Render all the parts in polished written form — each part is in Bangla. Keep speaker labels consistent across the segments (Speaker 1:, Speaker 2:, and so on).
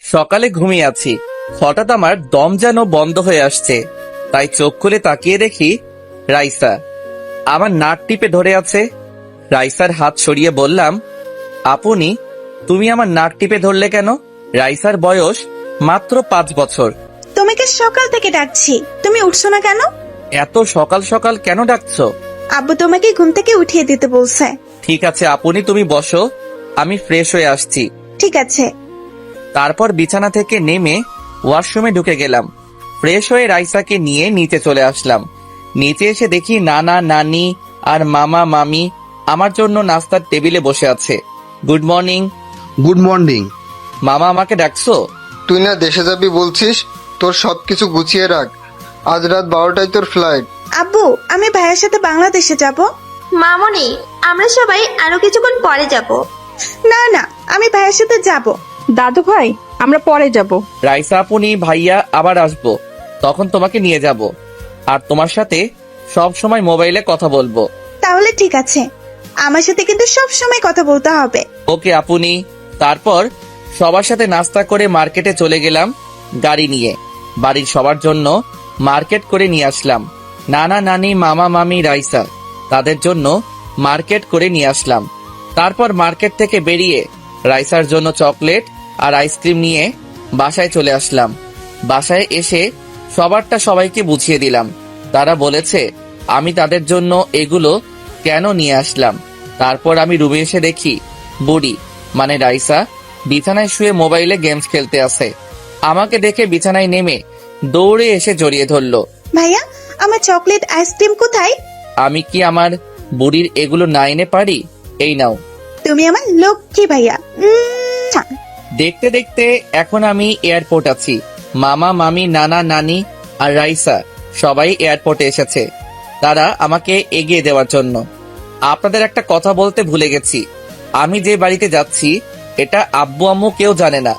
Speaker 1: সকালে ঘুমিয়ে আছি, হঠাৎ আমার দম যেন বন্ধ হয়ে আসছে। তাই চোখ খুলে তাকিয়ে দেখি রাইসা আমার নাক টিপে ধরে আছে। রাইসার হাত সরিয়ে বললাম, আপনি তুমি আমার নাক টিপে ধরলে কেন? রাইসার বয়স মাত্র 5 বছর।
Speaker 2: তোমাকে সকাল থেকে ডাকছি, তুমি উঠছো না কেন?
Speaker 1: এত সকাল সকাল কেন ডাকছো?
Speaker 2: আব্বু তোমাকে ঘুম থেকে উঠিয়ে দিতে বলছে।
Speaker 1: ঠিক আছে আপনি তুমি বসো, আমি ফ্রেশ হয়ে আসছি।
Speaker 2: ঠিক আছে।
Speaker 1: তারপর বিছানা থেকে নেমে ওয়াশরুমে ঢুকে গেলাম। ফ্রেশ হয়ে রাইসাকে নিয়ে নিচে চলে আসলাম। নিচে এসে দেখি নানা নানি আর মামা মামি আমার জন্য নাস্তার টেবিলে বসে আছে। Good morning.
Speaker 3: Good morning.
Speaker 1: মামা আমাকে ডাকছো?
Speaker 3: তুই না দেশে যাবি বলছিস, তোর সবকিছু গুছিয়ে রাখ, আজ রাত 12টায় তোর ফ্লাইট।
Speaker 2: আব্বু আমি ভাইয়ের সাথে বাংলাদেশে যাব।
Speaker 4: মামনি, আমরা সবাই আরো কিছুক্ষণ পরে যাব।
Speaker 2: না না, আমি ভাইয়ের সাথে যাব।
Speaker 5: দাদু ভাই, আমরা পরে যাব।
Speaker 1: রাইসা আপনি ভাইয়া আবার আসবো, তখন তোমাকে নিয়ে যাব আর তোমার সাথে সব সময় মোবাইলে কথা বলবো।
Speaker 2: তাহলে ঠিক আছে, আমার সাথে কিন্তু সব সময় কথা বলতে হবে।
Speaker 1: ওকে আপনি। তারপর সবার সাথে নাস্তা করে মার্কেটে চলে গেলাম গাড়ি নিয়ে। বাড়ির সবার জন্য মার্কেট করে নিয়ে আসলাম। নানা নানি মামা মামি রাইসা তাদের জন্য মার্কেট করে নিয়ে আসলাম। তারপর মার্কেট থেকে বেরিয়ে রাইসার জন্য চকলেট আর আইসক্রিম নিয়ে বাসায় চলে আসলাম। বাসায় এসে সবারটা সবাইকে বুঝিয়ে দিলাম। তারা বলেছে আমি তাদের জন্য এগুলো কেন নিয়ে আসলাম। তারপর আমি রুমে এসে দেখি বুড়ি মানে রাইসা বিছানায় শুয়ে মোবাইলে গেমস খেলতে আছে। আমাকে দেখে বিছানায় নেমে দৌড়ে এসে জড়িয়ে ধরলো।
Speaker 2: ভাইয়া আমার চকলেট আইসক্রিম কোথায়?
Speaker 1: আমি কি আমার বুড়ির এগুলো না এনে পারি? এই নাও।
Speaker 2: তুমি আমার লক্ষ্মী ভাইয়া।
Speaker 1: দেখতে দেখতে এখন আমি এয়ারপোর্ট আছি। মামা মামি নানা নানি আর রাইসা সবাই এয়ারপোর্টে এসেছে, তারা আমাকে এগিয়ে দেওয়ার জন্য। আপনাদের একটা কথা বলতে ভুলে গেছি, আমি যে বাড়িতে যাচ্ছি এটা আব্বু আম্মু কেউ জানে না।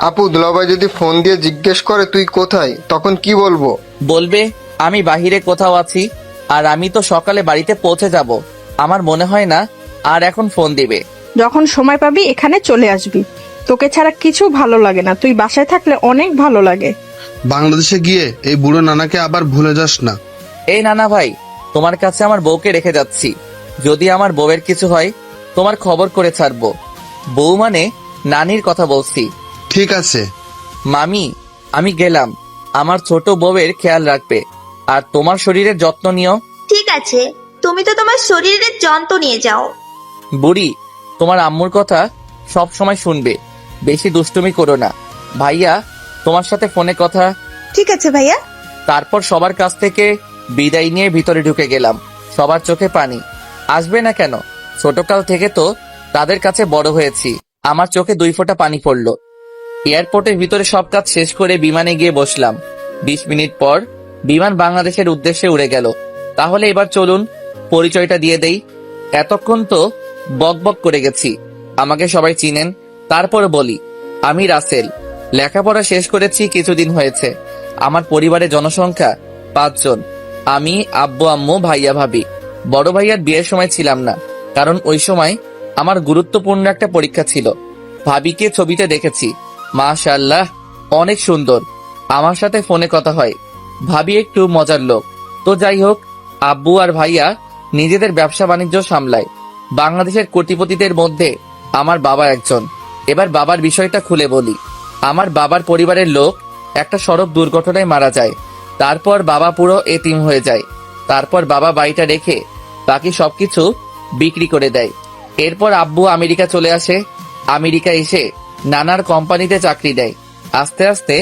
Speaker 3: আপু দুলাভাই যদি ফোন দিয়ে জিজ্ঞেস করে তুই কোথায়, তখন কি বলবো?
Speaker 1: বলবে আমি বাহিরে কোথাও আছি, আর আমি তো সকালে বাড়িতে পৌঁছে যাব। আমার মনে হয় না আর এখন ফোন দিবে।
Speaker 5: যখন সময় পাবি এখানে চলে আসবি। তোকে ছাড়া কিছু ভালো লাগে না, তুই বাসায় থাকলে অনেক ভালো লাগে।
Speaker 6: বাংলাদেশে গিয়ে এই বুড়ো নানাকে আবার ভুলে যাস না।
Speaker 1: এই নানা ভাই, তোমার কাছে আমার বউকে রেখে যাচ্ছি। যদি আমার বউয়ের কিছু হয় তোমার খবর করে ছাড়বো। বউ মানে নানির কথা বলছি।
Speaker 6: ঠিক আছে
Speaker 1: মামি, আমি গেলাম। আমার ছোট বউয়ের খেয়াল রাখবে আর তোমার শরীরের যত্ন নিও।
Speaker 4: ঠিক আছে, তুমি তো তোমার শরীরের যন্ত্র নিয়ে যাও।
Speaker 1: বুড়ি, তোমার আম্মুর কথা সব সময় শুনবে, বেশি দুষ্টুমি করো না। ভাইয়া তোমার সাথে ফোনে কথা।
Speaker 2: ঠিক আছে ভাইয়া।
Speaker 1: তারপর সবার কাছ থেকে বিদায় নিয়ে ভিতরে ঢুকে গেলাম। সবার চোখে পানি। আসবে না কেন? ছোটকাল থেকে তো তাদের কাছে বড় হয়েছি। আমার চোখে 2 ফোঁটা পানি পড়লো। এয়ারপোর্টের ভিতরে সব কাজ শেষ করে বিমানে গিয়ে বসলাম। 20 মিনিট পর বিমান বাংলাদেশের উদ্দেশ্যে উড়ে গেল। তাহলে এবার চলুন পরিচয়টা দিয়ে দেই। এতক্ষণ তো বক বক করে গেছি, আমাকে সবাই চিনেন। তারপর বলি, আমি রাসেল। লেখাপড়া শেষ করেছি কিছুদিন হয়েছে। আমার পরিবারের জনসংখ্যা 5 জন। আমি, আব্বু আম্মু, ভাইয়া ভাবি। বড় ভাইয়ার বিয়ের সময় ছিলাম না, কারণ ওই সময় আমার গুরুত্বপূর্ণ একটা পরীক্ষা ছিল। ভাবিকে ছবিতে দেখেছি, মাশাআল্লাহ অনেক সুন্দর। আমার সাথে ফোনে কথা হয়। ভাবি একটু মজার লোক। তো যাই হোক, আব্বু আর ভাইয়া নিজেদের ব্যবসা বাণিজ্য সামলায়। বাংলাদেশের কোটিপতিদের মধ্যে আমার বাবা একজন। এবার বাবার বিষয়টা খুলে বলি। আমার বাবার পরিবারের লোক একটা সড়ক দুর্ঘটনায় মারা যায়। তারপর বাবা পুরো এতিম হয়ে যায়। তারপর বাবা বাড়িটা রেখে বাকি সবকিছু বিক্রি করে দেয়। এরপর আব্বু আমেরিকা চলে আসে। আমেরিকা এসে নানার কোম্পানিতে চাকরি দেয়। আস্তে আস্তে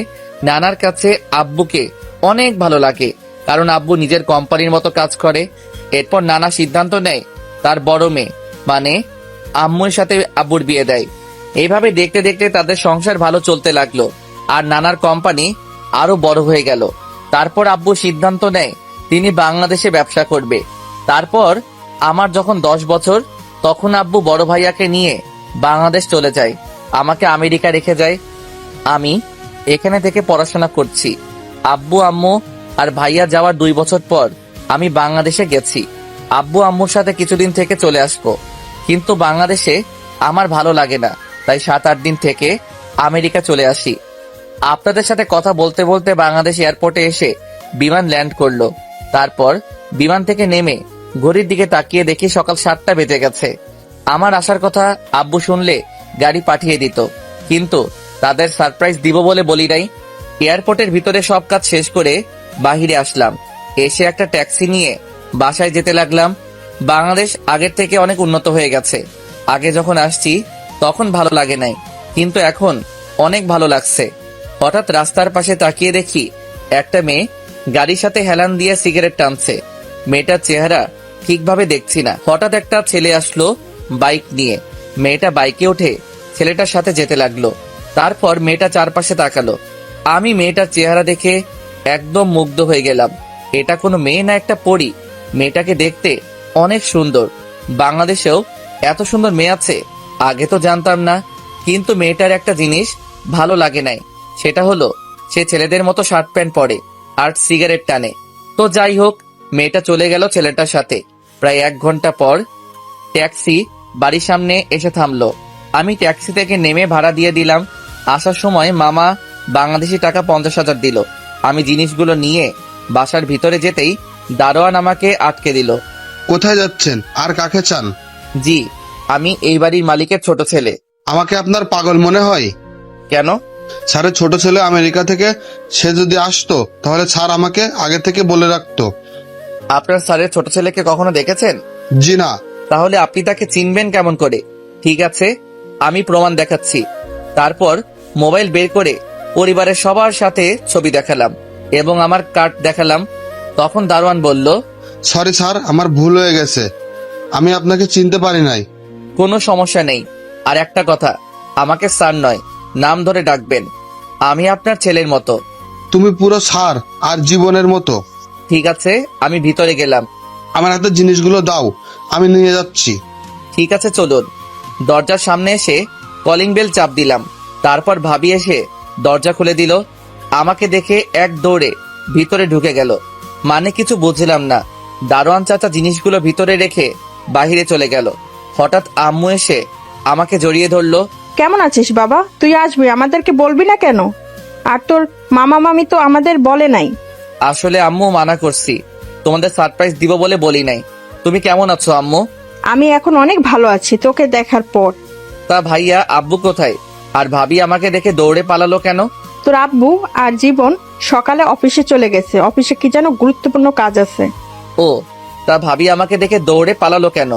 Speaker 1: নানার কাছে আব্বুকে অনেক ভালো লাগে, কারণ আব্বু নিজের কোম্পানির মতো কাজ করে। এরপর নানা সিদ্ধান্ত নেয় তার বড় মেয়ে মানে আম্মুর সাথে আব্বুর বিয়ে দেয়। এইভাবে দেখতে দেখতে তাদের সংসার ভালো চলতে লাগলো, আর নানার কোম্পানি আরো বড় হয়ে গেল। তারপর আব্বু সিদ্ধান্ত নেয় তিনি বাংলাদেশে ব্যবসা করবে। তারপর আমার যখন 10 বছর, তখন আব্বু বড় ভাইয়াকে নিয়ে বাংলাদেশ চলে যায়, আমাকে আমেরিকা রেখে যায়। আমি এখানে থেকে পড়াশোনা করছি। আব্বু আম্মু আর ভাইয়া যাওয়ার 2 বছর পর আমি বাংলাদেশে গেছি। আব্বু আম্মুর সাথে কিছুদিন থেকে চলে আসবো, কিন্তু বাংলাদেশে আমার ভালো লাগে না, তাই 7-8 দিন থেকে আমেরিকা চলে আসি। আপনাদের সাথে কথা বলতে বলতে বাংলাদেশ এয়ারপোর্টে এসে বিমান ল্যান্ড করলো। তারপর বিমান থেকে নেমে ঘড়ির দিকে তাকিয়ে দেখি সকাল 7টা বেজে গেছে। আমার আসার কথা আব্বু শুনলে গাড়ি পাঠিয়ে দিত, কিন্তু তাদের সারপ্রাইজ দিব বলে বলি নাই। এয়ারপোর্টের ভিতরে সব কাজ শেষ করে বাহিরে আসলাম। এসে একটা ট্যাক্সি নিয়ে বাসায় যেতে লাগলাম। বাংলাদেশ আগের থেকে অনেক উন্নত হয়ে গেছে। আগে যখন আসছি তখন ভালো লাগে নাই, কিন্তু এখন অনেক ভালো লাগছে। হঠাৎ রাস্তার পাশে তাকিয়ে দেখি একটা মেয়ে গাড়ির সাথে হেলান দিয়ে সিগারেট টানছে। মেয়েটার চেহারা ঠিকভাবে দেখছি না। হঠাৎ একটা ছেলে আসলো বাইক নিয়ে। মেয়েটা বাইকে উঠে ছেলেটার সাথে যেতে লাগলো। তারপর মেয়েটা চারপাশে তাকালো। আমি মেয়েটার চেহারা দেখে একদম মুগ্ধ হয়ে গেলাম। এটা কোনো মেয়ে না, একটা পরী। মেয়েটাকে দেখতে অনেক সুন্দর। বাংলাদেশেও এত সুন্দর মেয়ে আছে আগে তো জানতাম না। কিন্তু মেয়েটার একটা জিনিস ভালো লাগে নাই, সেটা হলো সে ছেলেদের মতো শার্ট প্যান্ট পরে আর সিগারেট টানে। তো যাই হোক, মেয়েটা চলে গেল ছেলেটার সাথে। প্রায় 1 ঘন্টা পর ট্যাক্সি বাড়ির সামনে এসে থামলো। আমি ট্যাক্সি থেকে নেমে ভাড়া দিয়ে দিলাম। আসার সময় মামা বাংলাদেশি টাকা 50,000 দিল। আমি জিনিসগুলো নিয়ে বাসার ভিতরে যেতেই দারোয়ান আমাকে আটকে দিল।
Speaker 6: কোথায় যাচ্ছেন আর কাকে চান?
Speaker 1: জি, আমি এই বাড়ির মালিকের ছোট ছেলে।
Speaker 6: আমাকে আপনার পাগল মনে হয়?
Speaker 1: কেন?
Speaker 6: স্যারের ছোট ছেলে আমেরিকা থেকে, সে যদি আসতো তাহলে স্যার আমাকে আগে থেকে বলে রাখতো।
Speaker 1: আপনার স্যারের ছোট ছেলেকে কখনো দেখেছেন?
Speaker 6: জি না।
Speaker 1: তাহলে আপনি তাকে চিনবেন কেমন করে? ঠিক আছে, আমি প্রমাণ দেখাচ্ছি। তারপর মোবাইল বের করে পরিবারের সবার সাথে ছবি দেখালাম এবং আমার কার্ড দেখালাম। তখন দারোয়ান বলল,
Speaker 6: সরি স্যার, আমার ভুল হয়ে গেছে, আমি আপনাকে চিনতে পারি নাই।
Speaker 1: কোনো সমস্যা নেই। আর একটা কথা, আমাকে স্যার নয়, নাম ধরে ডাকবেন। আমি আপনার ছেলের মতো।
Speaker 6: তুমি পুরো স্যার আর জীবনের মতো।
Speaker 1: ঠিক আছে, আমি ভিতরে গেলাম।
Speaker 6: আমার হাতে জিনিসগুলো দাও, আমি নিয়ে যাচ্ছি।
Speaker 1: ঠিক আছে, চলুন। দরজার সামনে এসে কলিং বেল চাপ দিলাম। তারপর ভাবি এসে দরজা খুলে দিল। আমাকে দেখে এক দৌড়ে ভিতরে ঢুকে গেল। মানে কিছু বুঝলাম না। দারোয়ান চাচা জিনিসগুলো ভিতরে রেখে বাহিরে চলে গেল। হঠাৎ আম্মু এসে আমাকে জড়িয়ে ধরলো।
Speaker 5: কেমন আছিস বাবা? তুই আসবি, আমাদেরকে বলবি না কেন? আর তোর মামা মামি তো আমাদের বলে নাই।
Speaker 1: আসলে আম্মু মানা করছি, তোমাদের সারপ্রাইজ দিব বলে বলি নাই। তুমি কেমন আছো আম্মু?
Speaker 5: আমি এখন অনেক ভালো আছি তোকে দেখার পর।
Speaker 1: তা ভাইয়া আব্বু কোথায়? আর ভাবি আমাকে দেখে দৌড়ে পালালো কেন?
Speaker 5: তোর আব্বু আর জীবন সকালে অফিসে চলে গেছে, অফিসে কি যেন গুরুত্বপূর্ণ কাজ আছে।
Speaker 1: ও, তা ভাবি আমাকে দেখে দৌড়ে পালালো কেন?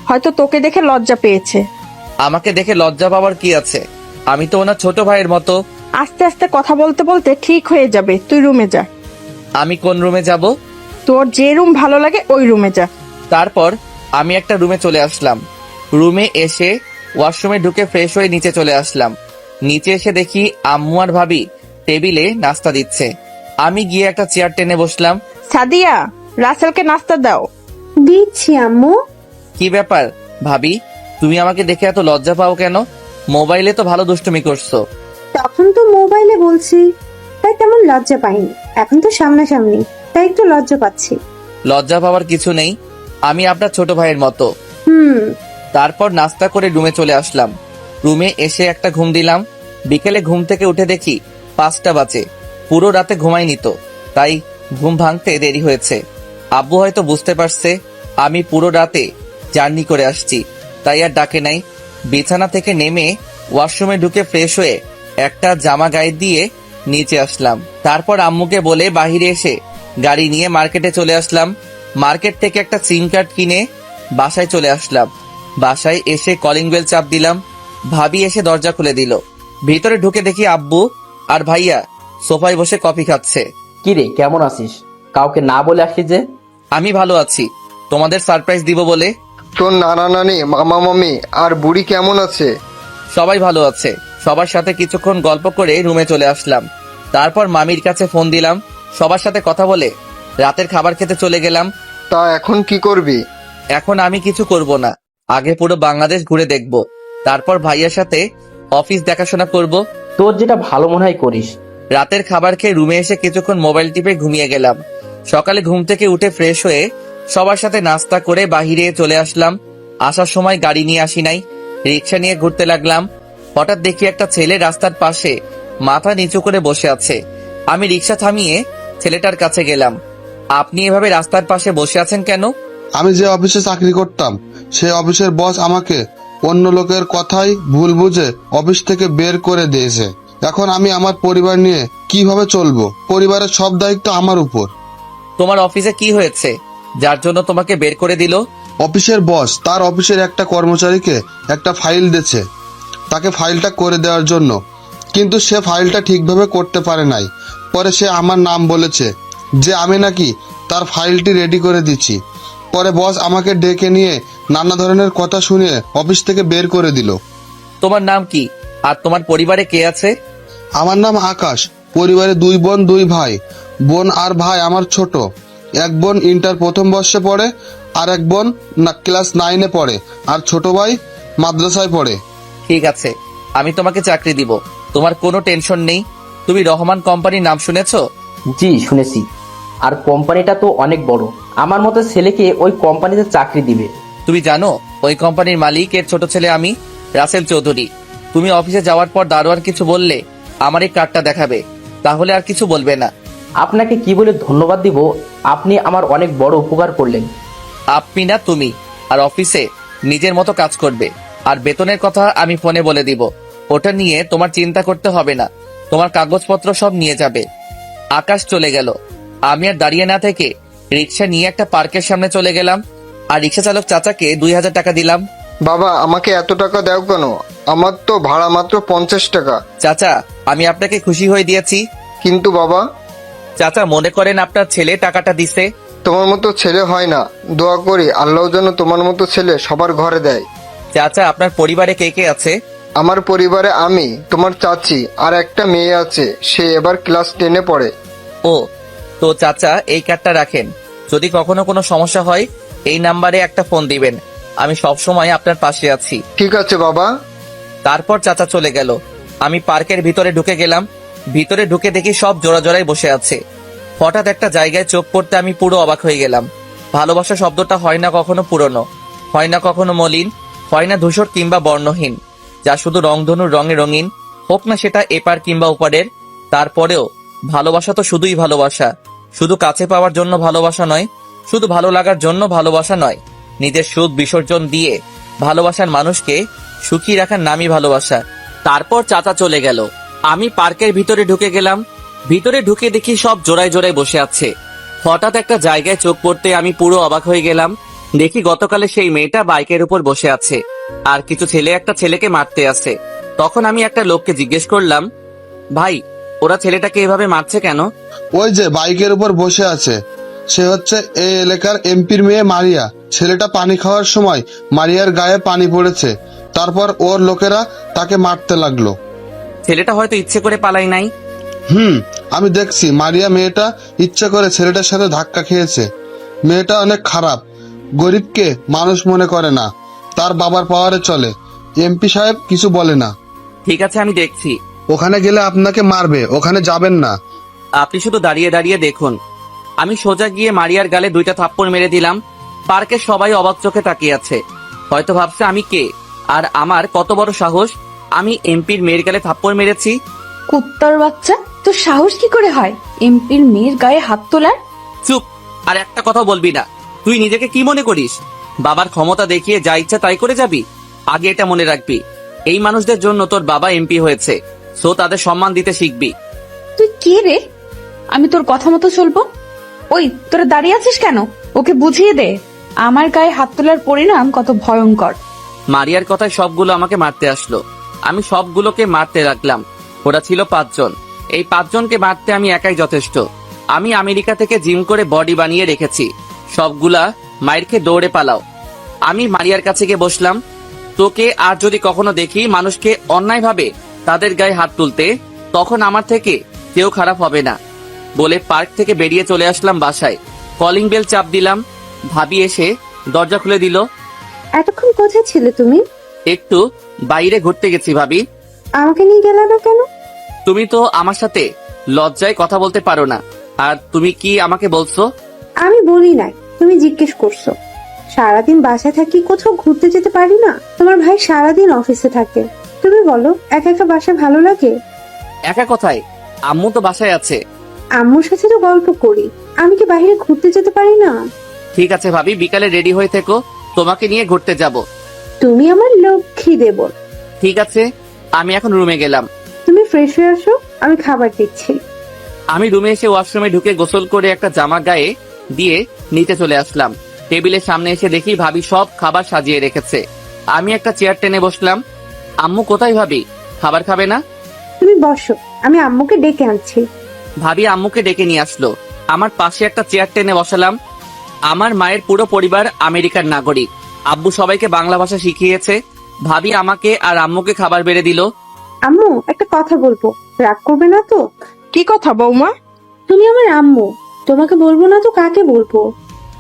Speaker 5: হয়তো তোকে দেখে লজ্জা পেয়েছে।
Speaker 1: আমাকে দেখে লজ্জা পাওয়ার কি আছে? আমি তো ওনার ছোট ভাইয়ের মতো।
Speaker 5: আস্তে আস্তে কথা বলতে বলতে ঠিক হয়ে যাবে, তুই রুমে যা।
Speaker 1: আমি কোন রুমে যাব?
Speaker 5: তোর যে রুম ভালো লাগে ওই রুমে যা।
Speaker 1: তারপর আমি একটা রুমে চলে আসলাম। রুমে এসে ওয়াশরুমে ঢুকে ফ্রেশ হয়ে নিচে চলে আসলাম। নিচে এসে দেখি আম্মু আর ভাবি টেবিলে নাস্তা দিচ্ছে। আমি গিয়ে একটা চেয়ার টেনে বসলাম।
Speaker 5: সাদিয়া, রাসেলকে নাস্তা দাও।
Speaker 7: দিচ্ছি আম্মু।
Speaker 1: কি ব্যাপার ভাবি, তুমি আমাকে দেখে এত লজ্জা পাও কেন? মোবাইলে তো ভালো দুষ্টুমি করছো।
Speaker 7: তখন তো মোবাইলে বলছি, তাই তেমন লজ্জা পাইনি। এখন তো সামনাসামনি, তাই একটু লজ্জা পাচ্ছি।
Speaker 1: লজ্জা পাওয়ার কিছু নেই, আমি আপনার ছোট ভাইয়ের মতো। তারপর নাস্তা করে রুমে চলে আসলাম। রুমে এসে একটা ঘুম দিলাম। বিকেলে ঘুম থেকে উঠে দেখি 5টা বাজে। পুরো রাতে ঘুমাইনি তো, তাই ঘুম ভাঙতে দেরি হয়েছে। আব্বু হয়তো বুঝতে পারছে আমি পুরো রাতে জার্নি করে আসছি, তাই আর ডাকে নাই। বিছানা থেকে নেমে ওয়াশরুমে ঢুকে ফ্রেশ হয়ে একটা জামা গায়ে দিয়ে নিচে আসলাম। তারপর আম্মুকে বলে বাহিরে এসে গাড়ি নিয়ে মার্কেটে চলে আসলাম। মার্কেট থেকে একটা সিম কার্ড কিনে বাসায় চলে আসলাম। বাসায় এসে কলিং বেল চাপ দিলাম। ভাবি এসে দরজা খুলে দিল। ভিতরে ঢুকে দেখি আব্বু আর ভাইয়া সোফায় বসে কফি খাচ্ছে।
Speaker 8: কিরে, কেমন আছিস? কাউকে না বলে আসলি যে?
Speaker 1: আমি ভালো আছি, তোমাদের সারপ্রাইজ দিব বলে।
Speaker 3: তোর নানা নানি, মামা মামি আর বুড়ি কেমন আছে?
Speaker 1: সবাই ভালো আছে। সবার সাথে কিছুক্ষণ গল্প করে রুমে চলে আসলাম। তারপর মামির কাছে ফোন দিলাম। সবার সাথে কথা বলে রাতের খাবার খেতে চলে গেলাম।
Speaker 3: তা এখন কি করবি?
Speaker 1: এখন আমি কিছু করব না, আগে পুরো বাংলাদেশ ঘুরে দেখব। তারপর ভাইয়ার সাথে অফিস দেখাশোনা করব।
Speaker 8: তোর যেটা ভালো মনে হয় করিস।
Speaker 1: রাতের খাবার খেয়ে রুমে এসে কিছুক্ষণ মোবাইল টিপে ঘুমিয়ে গেলাম। সকালে ঘুম থেকে উঠে ফ্রেশ হয়ে সবার সাথে নাস্তা করে বাহিরে চলে আসলাম। আসার সময় গাড়ি নিয়ে আসি নাই, রিক্সা নিয়ে ঘুরতে লাগলাম। হঠাৎ দেখি একটা ছেলে রাস্তার পাশে মাথা নিচু করে বসে আছে। আমি রিক্সা থামিয়ে ছেলেটার কাছে গেলাম। আপনি এভাবে রাস্তার পাশে বসে আছেন কেন?
Speaker 6: আমি যে অফিসে চাকরি করতাম সেই অফিসের বস আমাকে অন্য লোকের কথাই ভুল বুঝে অফিস থেকে বের করে দিয়েছে। এখন আমি আমার পরিবার নিয়ে কিভাবে চলবো? পরিবারের সব দায়িত্ব আমার উপর।
Speaker 1: তোমার অফিসে কি হয়েছে যার জন্য তোমাকে বের করে দিল?
Speaker 6: অফিসের বস তার অফিসের একটা কর্মচারীকে একটা ফাইল দিয়েছে, তাকে ফাইলটা করে দেওয়ার জন্য, কিন্তু সে ফাইলটা ঠিকভাবে করতে পারে নাই। পরে সে আমার নাম বলেছে যে আমি নাকি তার ফাইলটি রেডি করে দিচ্ছি। পরে বস আমাকে ডেকে নিয়ে নানা ধরনের কথা শুনিয়ে অফিস থেকে বের করে দিল।
Speaker 1: তোমার নাম কি আর তোমার পরিবারে কে আছে?
Speaker 6: আমার নাম আকাশ। পরিবারে 2 বোন 2 ভাই। বোন আর ভাই আমার ছোট। এক বোন ইন্টার প্রথম বর্ষে পড়ে, আর এক বোন ক্লাস 9-এ পড়ে, আর ছোট ভাই মাদ্রাসায় পড়ে।
Speaker 1: ঠিক আছে, আমি তোমাকে চাকরি দিব, তোমার কোনো টেনশন নেই। তুমি রহমান কোম্পানির নাম শুনেছো?
Speaker 8: জি শুনেছি, আর কোম্পানিটা তো অনেক বড়। আমার মতো ছেলেকে ওই কোম্পানিতে চাকরি দিবে।
Speaker 1: তুমি জানো ওই কোম্পানির মালিক এর ছোট ছেলে আমি, রাসেল চৌধুরী। তুমি অফিসে যাওয়ার পর দারোয়ান কিছু বললে আমার এই কার্ডটা দেখাবে, তাহলে আর কিছু বলবে না।
Speaker 8: আপনাকে কি বলে ধন্যবাদ দিব? আপনি আমার অনেক বড় উপকার করলেন।
Speaker 1: আপনি না তুমি, আর অফিসে নিজের মতো কাজ করবে। আর বেতনের কথা আমি ফোনে বলে দিব, ওটা নিয়ে তোমার চিন্তা করতে হবে না। তোমার কাগজপত্র সব নিয়ে যাবে। আকাশ চলে গেল। আমি আর দাঁড়িয়ে না থেকে রিক্সা নিয়ে একটা পার্কের সামনে চলে গেলাম, আর রিক্সা চালক চাচাকে 2000 টাকা দিলাম।
Speaker 3: বাবা, আমাকে এত টাকা দাও কেন? আমার তো ভাড়া মাত্র 50 টাকা।
Speaker 1: চাচা, আমি আপনাকে খুশি হয়ে দিয়েছি।
Speaker 3: কিন্তু বাবা,
Speaker 1: চাচা মনে করেন আপনার ছেলে টাকাটা দিছে।
Speaker 3: তোমার মতো ছেলে হয় না। দোয়া করি আল্লাহ যেন তোমার মতো ছেলে সবার ঘরে দেয়।
Speaker 1: চাচা, আপনার পরিবারে কে কে আছে?
Speaker 3: আমার পরিবারে আমি, তোমার চাচি আর একটা মেয়ে আছে, সে এবার ক্লাস 10-এ পড়ে।
Speaker 1: ও, তো চাচা এই কার্ডটা রাখেন। যদি কখনো কোনো সমস্যা হয় এই নাম্বারে একটা ফোন দিবেন, আমি সব সময় আপনার পাশে আছি।
Speaker 3: ঠিক আছে বাবা।
Speaker 1: তারপর চাচা চলে গেল। আমি পার্কের ভিতরে ঢুকে গেলাম। ভিতরে ঢুকে দেখি সব জোড়া জোড়ায় বসে আছে। হঠাৎ একটা জায়গায় চোখ পড়তে আমি পুরো অবাক হয়ে গেলাম। ভালোবাসা শব্দটা হয় না কখনো পুরনো, হয় না কখনো মলিন, হয় না ধূসর কিংবা বর্ণহীন, যা শুধু রংধনুর রঙে রঙিন, হোক না সেটা এপার কিংবা ওপারের। তারপরেও ভালোবাসা তো শুধুই ভালোবাসা। শুধু কাছে পাওয়ার জন্য ভালোবাসা নয়, শুধু ভালো লাগার জন্য ভালোবাসা নয়। নিজের সুখ বিসর্জন দিয়ে ভালোবাসার মানুষকে সুখী রাখার নামই ভালোবাসা। তারপর চাচা চলে গেল। আমি পার্কের ভিতরে ঢুকে গেলাম। ভিতরে ঢুকে দেখি সব জোড়ায় জোড়ায় বসে আছে। হঠাৎ একটা জায়গায় চোখ পড়তে আমি পুরো অবাক হয়ে গেলাম। দেখি গতকালে সেই মেয়েটা বাইকের উপর বসে আছে, আর কিছু ছেলে একটা ছেলেকে মারতে আসে। তখন আমি একটা লোককে জিজ্ঞেস করলাম, ভাই, ওরা ছেলেটাকে এভাবে মারছে কেন?
Speaker 6: ওই যে বাইকের উপর বসে আছে, সে হচ্ছে এই এলাকার এমপির মেয়ে মারিয়া। ছেলেটা পানি খাওয়ার সময় মারিয়ার গায়ে পানি পড়েছে, তারপর ওর লোকেরা তাকে মারতে লাগলো।
Speaker 1: ছেলেটা হয়তো ইচ্ছে করে পালাই নাই।
Speaker 6: আমি দেখছি মারিয়া মেয়েটা ইচ্ছে করে ছেলেটার সাথে ধাক্কা খেয়েছে। মেয়েটা অনেক খারাপ, গরিবকে মানুষ মনে করে না, তার বাবার পাওয়ারে চলে। এমপি সাহেব কিছু বলে না।
Speaker 1: ঠিক আছে, আমি দেখছি।
Speaker 6: ওখানে গেলে আপনাকে মারবে, ওখানে যাবেন না।
Speaker 1: আপনি শুধু দাঁড়িয়ে দাঁড়িয়ে দেখুন। আমি সোজা গিয়ে মারিয়ার গালে 2টা থাপ্পড় মেরে দিলাম। পার্কের সবাই অবাক চোখে তাকিয়ে আছে, হয়তো ভাবছে আমি কে আর আমার কত বড় সাহস। আমি এমপির মেয়ের গালে থাপ্পড় মেরেছি।
Speaker 9: কুত্তার বাচ্চা, তোর সাহস কি করে হয় এমপির মেয়ের গায়ে হাত তোলার?
Speaker 1: চুপ, আর একটা কথা বলবি না। তুই নিজেকে কি মনে করিস? বাবার ক্ষমতা দেখিয়ে যা ইচ্ছা তাই করে যাবি? আগে এটা মনে রাখবি, এই মানুষদের জন্য তোর বাবা এমপি হয়েছে, সো তাদের সম্মান দিতে শিখবি।
Speaker 9: তুই কে রে? আমি তোর কথা মতো চলবো? ওই, তোরা দাঁড়িয়ে আছিস কেন? ওকে বুঝিয়ে দে আমার গায়ে হাত তোলার পরিণাম কত ভয়ঙ্কর।
Speaker 1: মারিয়ার কথায় সবগুলো আমাকে মারতে আসলো। আমি সবগুলোকে মারতে রাখলাম। ওরা ছিল 5 জন। এই 5 জনকে মারতে আমি একাই যথেষ্ট। আমি আমেরিকা থেকে জিম করে বডি বানিয়ে রেখেছি। সবগুলা মায়ের খেয়ে দৌড়ে পালাও। আমি মারিয়ার কাছে গিয়ে বসলাম। তোকে আর যদি কখনো দেখি মানুষকে অন্যায়ভাবে তাদের গায়ে হাত তুলতে, তখন আমার থেকে কেউ খারাপ হবে না বলে পার্ক থেকে বেরিয়ে চলে আসলাম বাসায়। কলিং বেল চাপ দিলাম। ভাবি এসে দরজা খুলে দিল।
Speaker 7: এতক্ষণ কোথায় ছিলে তুমি?
Speaker 1: একটু বাইরে ঘুরতে গেছি ভাবি।
Speaker 7: আমাকে নিয়ে গেলে না কেন?
Speaker 1: তুমি তো আমার সাথে লজ্জায় কথা বলতে পারো না, আর তুমি কি আমাকে বলছো?
Speaker 7: আমি বলি নাই, তুমি জিজ্ঞেস করছো। সারাদিন বাসায় থাকি, কোথাও ঘুরতে যেতে পারি না। তোমার ভাই সারাদিন অফিসে থাকে। তুমি বলো, একা একা বাসা ভালো লাগে?
Speaker 1: একা কোথায়? আম্মু তো বাসায় আছে।
Speaker 7: আম্মুর সাথে তো গল্প করি, আমি কি বাইরে ঘুরতে যেতে পারি না?
Speaker 1: ঠিক আছে ভাবি, বিকালে রেডি হয়ে থেকো, তোমাকে নিয়ে ঘুরতে যাব।
Speaker 7: তুমি আমার লক্ষ্মী দেবর।
Speaker 1: ঠিক আছে, আমি এখন রুমে গেলাম।
Speaker 7: তুমি ফ্রেশ হয়ে আসো, আমি খাবার দিচ্ছি।
Speaker 1: আমি রুমে এসে ওয়াশরুমে ঢুকে গোসল করে একটা জামা গায়ে দিয়ে নিচে চলে আসলাম। টেবিলের সামনে এসে দেখি ভাবি সব খাবার সাজিয়ে রেখেছে। আমি একটা চেয়ার টেনে বসলাম। আম্মু কোথায় ভাবি? খাবার খাবে না?
Speaker 7: তুমি বসো, আমি আম্মুকে ডেকে আনছি।
Speaker 1: ভাবি আম্মুকে ডেকে নিয়ে আসলো। আমার পাশে একটা চেয়ার টেনে বসালাম। আমার মায়ের পুরো পরিবার আমেরিকার নাগরিক। আব্বু সবাইকে বাংলা ভাষা শিখিয়েছে। ভাবি আমাকে আর আম্মুকে খাবার বেড়ে দিল।
Speaker 7: আম্মু, একটা কথা বলবো, রাগ করবে না তো?
Speaker 5: কি কথা বৌমা?
Speaker 7: তুমি আমার আম্মু, তোমাকে বলবো না তো কাকে বলবো?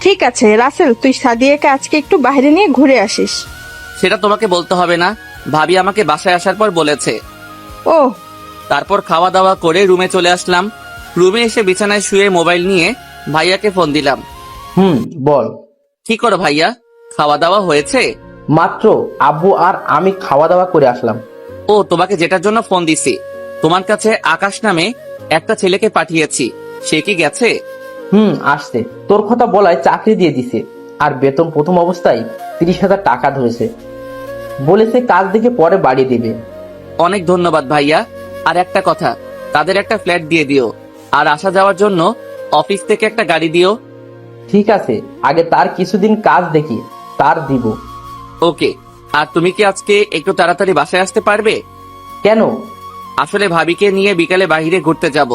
Speaker 5: ঠিক আছে রাসেল, তুই সাদিয়াকে আজকে একটু বাইরে নিয়ে ঘুরে আসিস।
Speaker 1: সেটা তোমাকে বলতে হবে না, ভাবি আমাকে বাসায় আসার পর বলেছে।
Speaker 5: ও,
Speaker 1: তারপর খাওয়া দাওয়া করে রুমে চলে আসলাম। রুমে এসে বিছানায় শুয়ে মোবাইল নিয়ে ভাইয়াকে ফোন দিলাম।
Speaker 8: বল।
Speaker 1: কি করো ভাইয়া? খাওয়া দাওয়া হয়েছে?
Speaker 8: মাত্র আব্বু আর আমি খাওয়া দাওয়া করে আসলাম।
Speaker 1: ও, তোমাকে যেটার জন্য ফোন দিছি, তোমার কাছে আকাশ নামে একটা ছেলেকে পাঠিয়েছি, সে কি গেছে?
Speaker 8: আসছে। তোর কথা বলায় চাকরি দিয়ে দিছে, আর বেতন প্রথম অবস্থায় 30,000 টাকা ধরেছে। বলেছে কাজ দেখে পরে বাড়িয়ে দিবে।
Speaker 1: অনেক ধন্যবাদ ভাইয়া। আর একটা কথা, তাদের একটা ফ্ল্যাট দিয়ে দিও, আর আসা যাওয়ার জন্য অফিস থেকে একটা গাড়ি দিও।
Speaker 8: ঠিক আছে, আগে তার কিছুদিন কাজ দেখি, তার দিব।
Speaker 1: ওকে। আর তুমি কি আজকে একটু তাড়াতাড়ি বাসায় আসতে পারবে?
Speaker 8: কেন?
Speaker 1: আসলে ভাবিকে নিয়ে বিকালে বাইরে ঘুরতে যাব,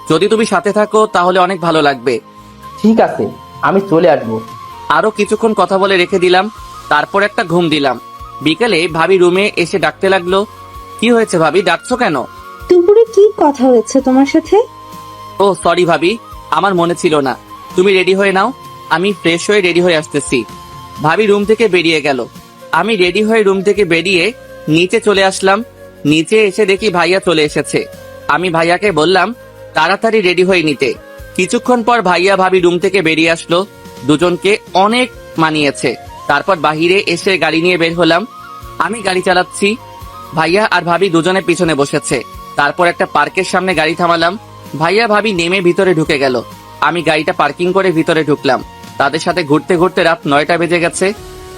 Speaker 1: যদি তুমি সাথে থাকো তাহলে অনেক ভালো লাগবে।
Speaker 8: ঠিক আছে, আমি চলে আসবো।
Speaker 1: আরো কিছুক্ষণ কথা বলে রেখে দিলাম, তারপর একটা ঘুম দিলাম। বিকালে ভাবি রুমে এসে ডাকতে লাগলো। কি হয়েছে ভাবি, ডাকছো কেন?
Speaker 7: দুপুরে কি কথা হয়েছে তোমার সাথে?
Speaker 1: ও সরি ভাবি, আমার মনে ছিল না। তুমি রেডি হয়ে নাও, আমি ফ্রেশ হয়ে রেডি হয়ে আসতেছি। ভাবি রুম থেকে বেরিয়ে গেল। আমি রেডি হয়ে রুম থেকে বেরিয়ে নিচে চলে আসলাম। নিচে এসে দেখি ভাইয়া চলে এসেছে। আমি ভাইয়াকে বললাম তাড়াতাড়ি রেডি হয়ে নিতে। কিছুক্ষণ পর ভাইয়া ভাবি রুম থেকে বেরিয়ে আসলো। দুজনকে অনেক মানিয়েছে। তারপর বাহিরে এসে গাড়ি নিয়ে বের হলাম। আমি গাড়ি চালাচ্ছি, ভাইয়া আর ভাবি দুজনে পিছনে বসেছে। তারপর একটা পার্কের সামনে গাড়ি থামালাম। ভাইয়া ভাবি নেমে ভিতরে ঢুকে গেল। আমি গাড়িটা পার্কিং করে ভিতরে ঢুকলাম। তাদের সাথে ঘুরতে ঘুরতে রাত 9টা বেজে গেছে।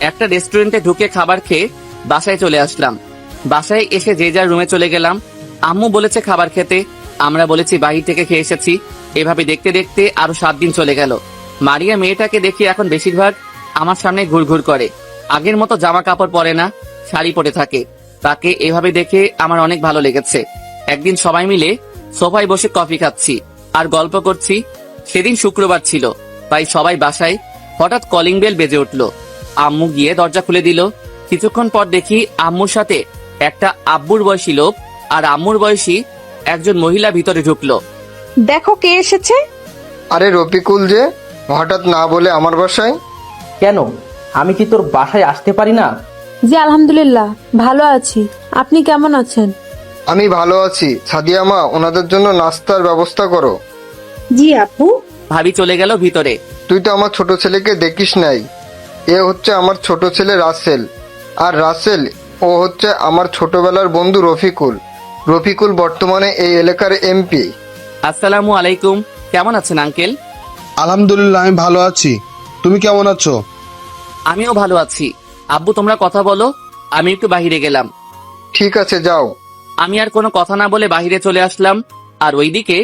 Speaker 1: একটা রেস্টুরেন্টে ঢুকে খাবার খেয়ে বাসায় চলে আসলাম। বাসায় এসে যে যার রুমে চলে গেলাম। আম্মু বলেছে খাবার খেতে, আমরা বলেছি বাহির থেকে খেয়ে এসেছি। এভাবে দেখতে দেখতে আরো 7 দিন চলে গেল। মারিয়া মেয়েটাকে দেখি এখন বেশিরভাগ আমার সামনে ঘুরঘুর করে। আগের মতো জামা কাপড় পরে না, শাড়ি পরে থাকে। তাকে এভাবে দেখে আমার অনেক ভালো লেগেছে। একদিন সবাই মিলে সোফায় বসে কফি খাচ্ছি আর গল্প করছি। সেদিন শুক্রবার ছিল, তাই সবাই বাসায়। হঠাৎ কলিং বেল বেজে উঠলো। আম্মু গিয়ে দরজা খুলে দিল। কিছুক্ষণ পর দেখি আম্মুর সাথে একটা আব্বুর বয়সী লোক আর আম্মুর বয়সী একজন মহিলা ভিতরে ঢুকলো।
Speaker 5: দেখো কে এসেছে।
Speaker 3: আরে রফিকুল যে, হঠাৎ না বলে আমার বাসায়?
Speaker 8: কেন, আমি কি তোর বাসায় আসতে পারি না?
Speaker 10: জি আলহামদুলিল্লাহ ভালো আছি, আপনি কেমন আছেন?
Speaker 3: আমি ভালো আছি। সাদিয়া মা, ওনাদের জন্য নাস্তার ব্যবস্থা করো।
Speaker 7: জি আপু।
Speaker 1: ভাবি চলে গেল ভিতরে।
Speaker 3: তুই তো আমার ছোট ছেলেকে দেখিস নাই। এ হচ্ছে আমার ছোট ছেলে রাসেল, আর রাসেল ও হচ্ছে আমার ছোটবেলার বন্ধু রফিকুল। রফিকুল বর্তমানে এই এলাকার এমপি।
Speaker 1: আসসালামু আলাইকুম, কেমন আছেন আঙ্কেল?
Speaker 6: আলহামদুলিল্লাহ, আমি ভালো আছি। তুমি কেমন আছো?
Speaker 1: আমিও ভালো আছি। আব্বু তোমরা কথা বলো, আমি একটু বাহিরে গেলাম।
Speaker 3: ঠিক আছে, যাও।
Speaker 1: আমি আর কোনো কথা না বলে বাহিরে চলে আসলাম। আর ওইদিকে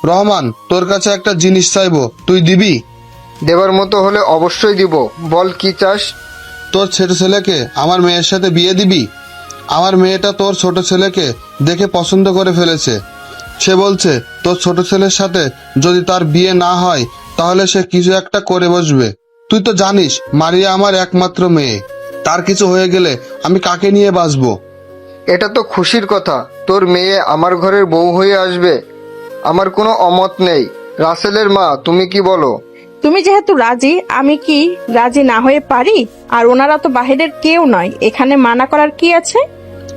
Speaker 6: রহমান, তোর কাছে একটা জিনিস চাইবো, তুই দিবি?
Speaker 3: দেবার মতো হলে অবশ্যই দিব। বল কি চাস?
Speaker 6: তোর ছোট ছেলেকে আমার মেয়ের সাথে বিয়ে দিবি? আমার মেয়েটা তোর ছোট ছেলেকে দেখে পছন্দ করে ফেলেছে। সে বলছে তোর ছোট ছেলের সাথে যদি তার বিয়ে না হয় তাহলে সে কিছু একটা করে বসবে। তুই তো জানিস মারিয়া আমার একমাত্র মেয়ে, তার কিছু হয়ে গেলে আমি কাকে নিয়ে বাঁচবো?
Speaker 3: এটা তো খুশির কথা, তোর মেয়ে আমার ঘরের বউ হয়ে আসবে। আমার কোনো অমত নেই। রাসেলের মা, তুমি কি বলো?
Speaker 5: তুমি যেহেতু রাজি, আমি কি রাজি না হয়ে পারি? আর ওনারা তো বাহিরের কেউ নয়, এখানে মানা করার কি আছে?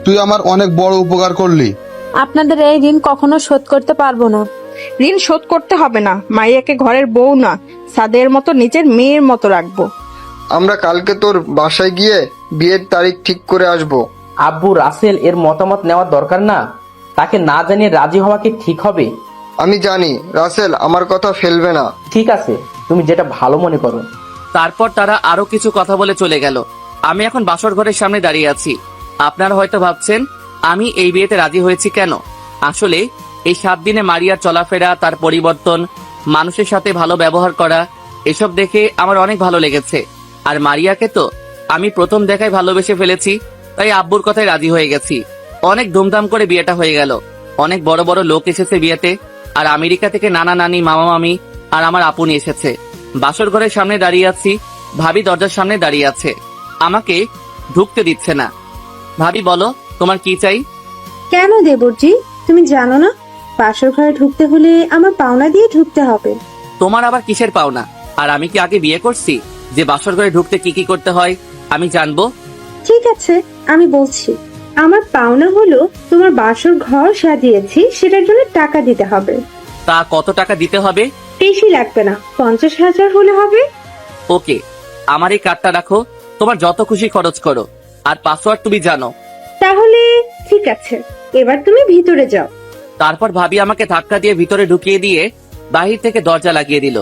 Speaker 6: তুই আমার অনেক বড় উপকার করলি।
Speaker 10: আপনাদের এই ঋণ কখনো শোধ করতে পারবো না।
Speaker 5: ঋণ শোধ করতে হবে না। মাইয়াকে ঘরের বউ না, সাদের মতো নিজের মেয়ের মতো রাখবো।
Speaker 3: আমরা কালকে তোর বাসায় গিয়ে বিয়ের তারিখ ঠিক করে আসব।
Speaker 8: আব্বু, রাসেল এর মতামত নেওয়ার দরকার না। তাকে না জানিয়ে রাজি হওয়া কি ঠিক হবে?
Speaker 3: আমি জানি রাসেল আমার কথা ফেলবে না।
Speaker 8: ঠিক আছে, তুমি যেটা ভালো মনে করো।
Speaker 1: তারপর তারা আরো কিছু কথা বলে চলে গেল। আমি এখন বাসর ঘরের সামনে দাঁড়িয়ে আছি। আপনারা হয়তো ভাবছেন আমি এই বিয়েতে রাজি হয়েছি কেন। আসলে এই 7 দিনে মারিয়ার চলাফেরা, তার পরিবর্তন, মানুষের সাথে ভালো ব্যবহার করা, এসব দেখে আমার অনেক ভালো লেগেছে। আর মারিয়াকে তো আমি প্রথম দেখায় ভালোবেসে ফেলেছি, তাই আব্বুর কথায় রাজি হয়ে গেছি। অনেক ধুমধাম করে বিয়েটা হয়ে গেল। অনেক বড় বড় লোক এসেছে বিয়েতে, আর আমেরিকা থেকে নানা নানি, মামা মামি আর আমার আপুনি এসেছে। বাসর ঘরের সামনে দাঁড়িয়ে আছি, ভাবি দরজার সামনে দাঁড়িয়ে আছে, আমাকে ঢুকতে দিচ্ছে না। ভাবি বলো তোমার কি চাই?
Speaker 7: কেন দেবরজি, তুমি জানো না বাসর ঘরে ঢুকতে হলে আমার পাওনা দিয়ে ঢুকতে হবে?
Speaker 1: তোমার আবার কিসের পাওনা? আর আমি কি আগে বিয়ে করছি যে বাসর ঘরে ঢুকতে কি কি করতে হয় আমি জানবো?
Speaker 7: ঠিক আছে, আমি বলছি। আমার পাওনা হলো তোমার বাসর ঘর সাজিয়েছি, সেটার জন্য টাকা দিতে হবে।
Speaker 1: তা কত টাকা দিতে হবে?
Speaker 7: বেশি লাগবে না, 50,000 হলে হবে।
Speaker 1: ওকে, আমার এই কার্ডটা রাখো, তোমার যত খুশি খরচ করো। আর পাসওয়ার্ড তুমি জানো।
Speaker 7: তাহলে ঠিক আছে, এবার তুমি ভিতরে যাও।
Speaker 1: তারপর ভাবি আমাকে ধাক্কা দিয়ে ভিতরে ঢুকিয়ে দিয়ে বাহির থেকে দরজা লাগিয়ে দিল।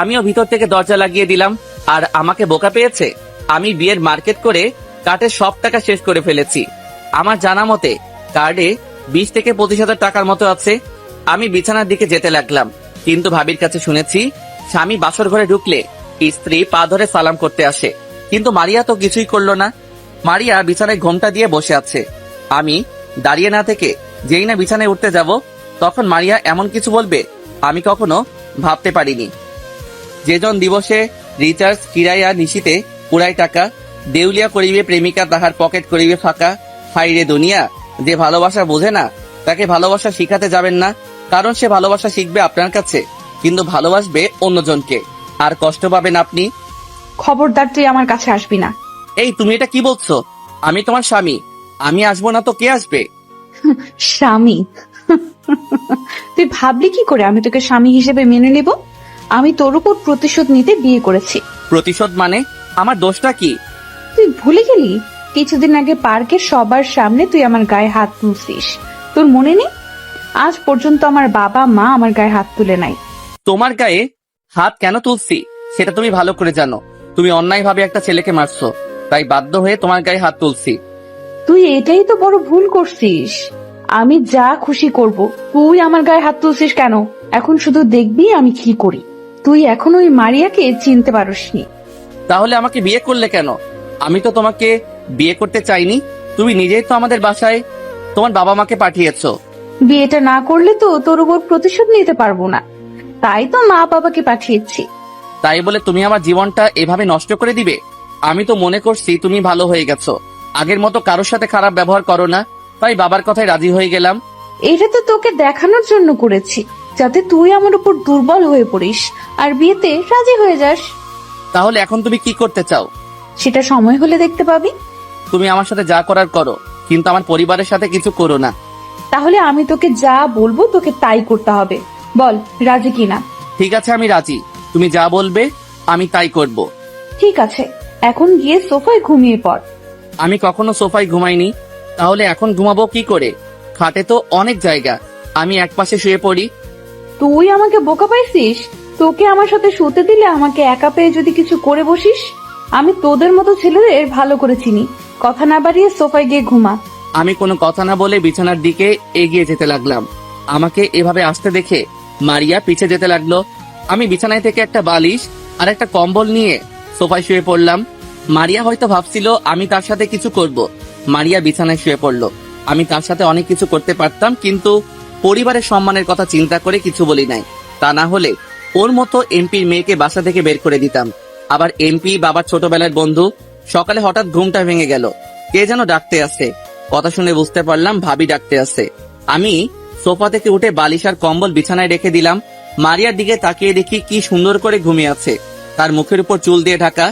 Speaker 1: আমিও ভিতর থেকে দরজা লাগিয়ে দিলাম। আর আমাকে বোকা পেয়েছে। আমি বিয়ের মার্কেট করে কার্ডের সব টাকা শেষ করে ফেলেছি। আমার জানা মতে কার্ডে 20 থেকে 25,000 টাকার মতো আছে। আমি বিছানার দিকে যেতে লাগলাম, কিন্তু ভাবির কাছে শুনেছি স্বামী বাসর ঘরে ঢুকলে স্ত্রী পা ধরে সালাম করতে আসে। কিন্তু মারিয়া তো কিছুই করলো না। মারিয়া বিছানায় ঘোমটা দিয়ে বসে আছে। আমি দাঁড়িয়ে না থেকে যেই না বিছানায় উঠতে যাব, তখন মারিয়া এমন কিছু বলবে আমি কখনো ভাবতে পারিনি। যেজন দিবসে রিচার্জ কিরায়া নিশিতে পুরাই টাকা, দেউলিয়া করিবে প্রেমিকা তাহার পকেট করিবে ফাঁকা। হাই রে দুনিয়া, যে ভালোবাসা বোঝে না তাকে ভালোবাসা শিখাতে যাবেন না, কারণ সে ভালোবাসা শিখবে আপনার কাছে, কিন্তু ভালোবাসবে অন্যজনকে, আর কষ্ট পাবেন আপনি।
Speaker 9: খবরদার তুই আমার কাছে আসবি না।
Speaker 1: এই তুমি এটা কি বলছো? আমি তোমার স্বামী, আমি আসবো না তো কে আসবে?
Speaker 9: স্বামী? তুই ভাবলি কি করে আমি তোকে স্বামী হিসেবে মেনে নেব? আমি তোর উপর প্রতিশোধ নিতে বিয়ে করেছি।
Speaker 1: প্রতিশোধ মানে? আমার দোষটা কি?
Speaker 9: তুই ভুলে গেলি কিছুদিন আগে পার্কে সবার সামনে তুই আমার গায়ে হাত তুলছিস? তোর মনে নেই? আজ পর্যন্ত আমার বাবা মা আমার গায়ে হাত তুলে নাই।
Speaker 1: তোমার গায়ে হাত কেন তুলছি সেটা তুমি ভালো করে জানো। তুমি অন্যায়ভাবে একটা ছেলেকে মারছো, তাই বাধ্য হয়ে তোমার গায়ে হাত তুলছি।
Speaker 9: তুই এটাই তো বড় ভুল করছিস। আমি যা খুশি করব, তুই আমার গায়ে হাত তুলছিস কেন? এখন শুধু দেখবি আমি কি করি। তুই এখন ওই মারিয়াকে চিনতে পারোসনি।
Speaker 1: তাহলে আমাকে বিয়ে করলে কেন? আমি তো তোমাকে বিয়ে করতে চাইনি। তুমি নিজেই তো আমাদের বাসায় তোমার বাবা মাকে পাঠিয়েছো।
Speaker 9: বিয়েটা না করলে তো তোর উপর প্রতিশোধ নিতে পারবো না, তাই তো মা বাবাকে পাঠিয়েছি।
Speaker 1: তাই বলে তুমি আমার জীবনটা এভাবে নষ্ট করে দিবে? আমি তো মনে করছি তুমি ভালো হয়ে গেছো, আগের মতো কারোর সাথে খারাপ ব্যবহার করো না, তাই বাবার কথায় রাজি হয়ে গেলাম।
Speaker 9: এটা তো তোকে দেখানোর জন্য করেছি, যাতে তুই আমার উপর দুর্বল হয়ে পড়িস আর বিয়েতে রাজি হয়ে যাস।
Speaker 1: তাহলে এখন তুমি কি করতে চাও?
Speaker 9: সেটা সময় হলে দেখতে পাবি।
Speaker 1: তুমি আমার সাথে যা করার করো, কিন্তু আমার পরিবারের সাথে কিছু করো না।
Speaker 9: তাহলে আমি তোকে যা বলবো তোকে তাই করতে হবে। বল রাজি কিনা?
Speaker 1: ঠিক আছে, আমি রাজি। তুমি যা বলবে আমি তাই করব।
Speaker 9: ঠিক আছে, এখন গিয়ে সোফায় ঘুমিয়ে পড়।
Speaker 1: আমি কখনো সোফায় ঘুমাইনি, তাহলে এখন ঘুমাবো কি করে? খাটে তো অনেক জায়গা, আমি একপাশে শুয়ে পড়ি।
Speaker 9: তুই আমাকে বোকা পাইছিস? তোকে আমার সাথে শুতে দিলে আমাকে একা পেয়ে যদি কিছু করে বসিস। আমি তোদের মতো ছেলেদের ভালো করে চিনি। কথা না বাড়িয়ে সোফায় গিয়ে ঘুমা।
Speaker 1: আমি কোনো কথা না বলে বিছানার দিকে এগিয়ে যেতে লাগলাম। আমাকে এভাবে আসতে দেখে মারিয়া পিছে যেতে লাগলো। আমি বিছানায় থেকে একটা বালিশ আর একটা কম্বল নিয়ে সোফায় শুয়ে পড়লাম। মারিয়া হয়তো ভাবছিল আমি তার সাথে কিছু করব। মারিয়া বিছানায় শুয়ে পড়লো। আমি তার সাথে অনেক কিছু করতে পারতাম, কিন্তু পরিবারের সম্মানের কথা চিন্তা করে কিছু বলি নাই। তা না হলে ওর মতো এমপির মেয়েকে বাসা থেকে বের করে দিতাম। আবার এমপি বাবার ছোটবেলার বন্ধু। সকালে হঠাৎ ঘুমটা ভেঙে গেল, কে যেন ডাকতে আসে। কথা শুনে বুঝতে পারলাম ভাবি ডাকতে আসে। আমি সোফা থেকে উঠে বালিশ আর কম্বল বিছানায় রেখে দিলাম। মারিয়ার দিকে তাকিয়ে দেখি কি সুন্দর করে ঘুমিয়ে আছে, তার মুখের উপর চুল দিয়ে ঢাকা।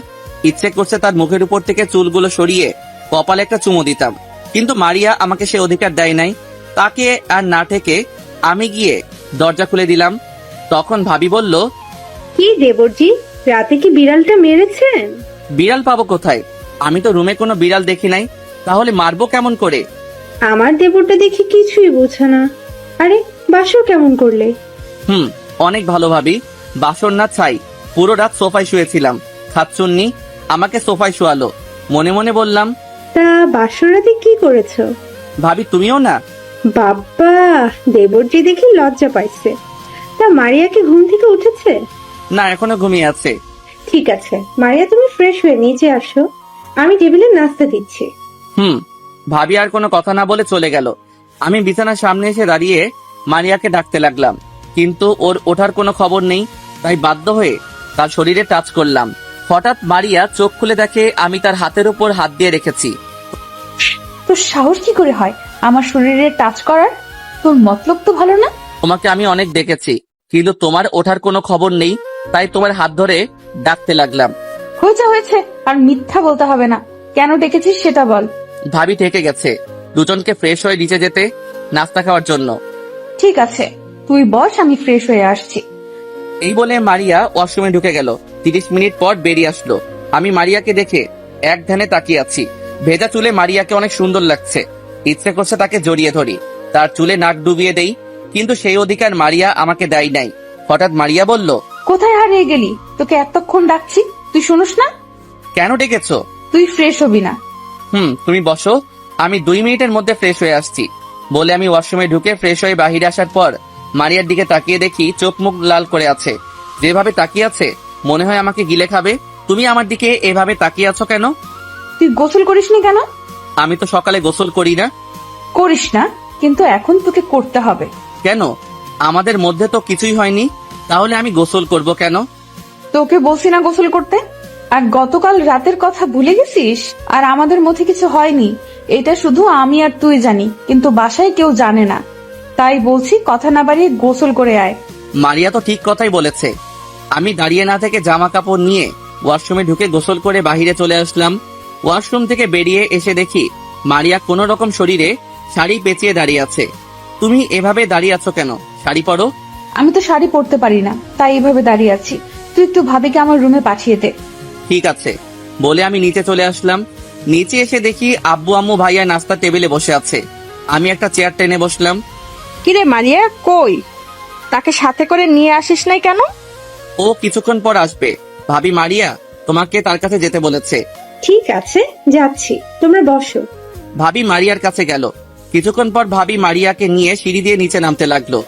Speaker 1: ইচ্ছে করছে তার মুখের উপর থেকে চুলগুলো সরিয়ে কপালে একটা চুমু দিতাম, কিন্তু মারিয়া আমাকে সে অধিকার দেয় নাই। তাকে আর না ঠেকে আমি গিয়ে দরজা খুলে দিলাম। তখন ভাবি বলল,
Speaker 7: কি দেবরজি, রাতে কি বিড়ালটা মেরেছেন?
Speaker 1: বিড়াল পাবো কোথায়? আমি তো রুমে কোনো বিড়াল দেখি নাই, তাহলে মারবো কেমন করে?
Speaker 7: আমার দেবরটা দেখি কিছুই বোঝে না। আরে বাসর কেমন করলে?
Speaker 1: অনেক ভালো ভাবি। বাসর না ছাই, পুরো রাত সোফায় শুয়েছিলাম। খাচ্চুন্নি আমাকে সোফায় শোয়ালো। মনে মনে বললাম,
Speaker 7: তা বাসর রাতে কি করেছো?
Speaker 1: ভাবি তুমিও না?
Speaker 7: বাবা, দেবরজি দেখি লজ্জা পাইছে। তা মারিয়াকে ঘুম থেকে উঠেছে?
Speaker 1: না, এখনো ঘুমিয়ে আছে।
Speaker 7: ঠিক আছে মারিয়া, তুমি ফ্রেশ হয়ে নিচে আসো, আমি টেবিলে নাস্তা দিচ্ছি।
Speaker 1: ভাবি আর কোনো কথা না বলে চলে গেল। আমি বিছানার সামনে এসে দাঁড়িয়ে মারিয়াকে ডাকতে লাগলাম, কিন্তু ওর ওঠার কোনো খবর নেই। তাই বাধ্য হয়ে তার শরীরে টাচ করলাম। হঠাৎ মারিয়া চোখ খুলে দেখে আমি তার হাতের উপর হাত দিয়ে রেখেছি।
Speaker 9: তোর সাহস কি করে হয় আমার শরীরে টাচ করার? তোর মতলব তো ভালো না।
Speaker 1: তোমাকে আমি অনেক দেখেছি, কিন্তু তোমার ওঠার কোনো খবর নেই, তাই তোমার হাত ধরে ডাকতে লাগলাম।
Speaker 9: হয়েছে, আর মিথ্যা বলতে হবে না। কেন ডেকেছিস সেটা বল।
Speaker 1: ভাবি থেকে গেছে দুজনকে ফ্রেশ হয়ে নিচে যেতে, নাস্তা খাওয়ার জন্য।
Speaker 9: ঠিক আছে, তুই বস, আমি ফ্রেশ হয়ে আসছি।
Speaker 1: এই বলে মারিয়া ওয়াশরুমে ঢুকে গেল। 30 মিনিট পর বেরিয়ে আসলো। আমি মারিয়াকে দেখে এক ধ্যানে তাকিয়ে আছি। ভেজা চুলে মারিয়াকে অনেক সুন্দর লাগছে। ইচ্ছে করছে তাকে জড়িয়ে ধরি, তার চুলে নাক ডুবিয়ে দেই, কিন্তু সেই অধিকার মারিয়া আমাকে দেয় নাই। হঠাৎ মারিয়া বলল,
Speaker 9: কোথায় হারিয়ে গেলি? তোকে এতক্ষণ ডাকছি, তুই শুনোস না?
Speaker 1: কেন ডেকেছো?
Speaker 9: তুই ফ্রেশ হবি না?
Speaker 1: তুমি বসো, আমি 2 মিনিটের মধ্যে ফ্রেশ হয়ে আসছি। বলে আমি ওয়াশরুমে ঢুকে ফ্রেশ হয়ে বাহিরে আসার পর মারিয়ার দিকে তাকিয়ে দেখি চোখ মুখ লাল করে আছে। যেভাবে তাকিয়ে আছে মনে হয় আমাকে গিলে খাবে। তুমি আমার দিকে এভাবে তাকিয়ে আছো কেন?
Speaker 9: তুই গোসল করিসনি কেন?
Speaker 1: আমি তো সকালে গোসল করি না।
Speaker 9: করিস না, কিন্তু এখন তোকে করতে হবে।
Speaker 1: কেন? আমাদের মধ্যে তো কিছুই হয়নি, তাহলে আমি গোসল করব কেন?
Speaker 9: তোকে বলছি না গোসল করতে? আর গতকাল রাতের কথা ভুলে গেছিস? আর আমাদের মধ্যে কিছু হয়নি, এটা শুধু আমি আর তুই জানি, কিন্তু বাসায় কেউ জানে না। তাই বলছি কথা না বাড়িয়ে গোসল করে আয়।
Speaker 1: মারিয়া তো ঠিক কথাই বলেছে। আমি দাঁড়িয়ে না থেকে জামা কাপড় নিয়ে ওয়াশরুমে ঢুকে গোসল করে বাহিরে চলে আসলাম। ওয়াশরুম থেকে বেরিয়ে এসে দেখি মারিয়া কোন রকম শরীরে শাড়ি পেঁচিয়ে দাঁড়িয়ে আছে। তুমি এভাবে দাঁড়িয়ে আছো কেন? শাড়ি পরো।
Speaker 9: আমি তো শাড়ি পরতে পারি না, তাই এভাবে দাঁড়িয়ে আছি। তুই একটু ভাবিকে আমার রুমে পাঠিয়ে দে।
Speaker 1: ঠিক আছে বলে আমি নিচে চলে আসলাম। নিচে এসে দেখি আব্বু আম্মু ভাইয়া নাস্তা টেবিলে বসে আছে। আমি একটা চেয়ার টেনে বসলাম।
Speaker 5: কিরে মারিয়া, কই? তাকে সাথে করে নিয়ে আসিস নাই কেন?
Speaker 1: ও কিছুক্ষণ পর আসবে। ভাবি মারিয়া তোমাকে তার কাছে যেতে বলেছে।
Speaker 7: ঠিক আছে যাচ্ছি, তোমরা বসো।
Speaker 1: ভাবি মারিয়ার কাছে গেল। কিছুক্ষণ পর ভাবি মারিয়াকে নিয়ে সিঁড়ি দিয়ে নিচে নামতে লাগলো।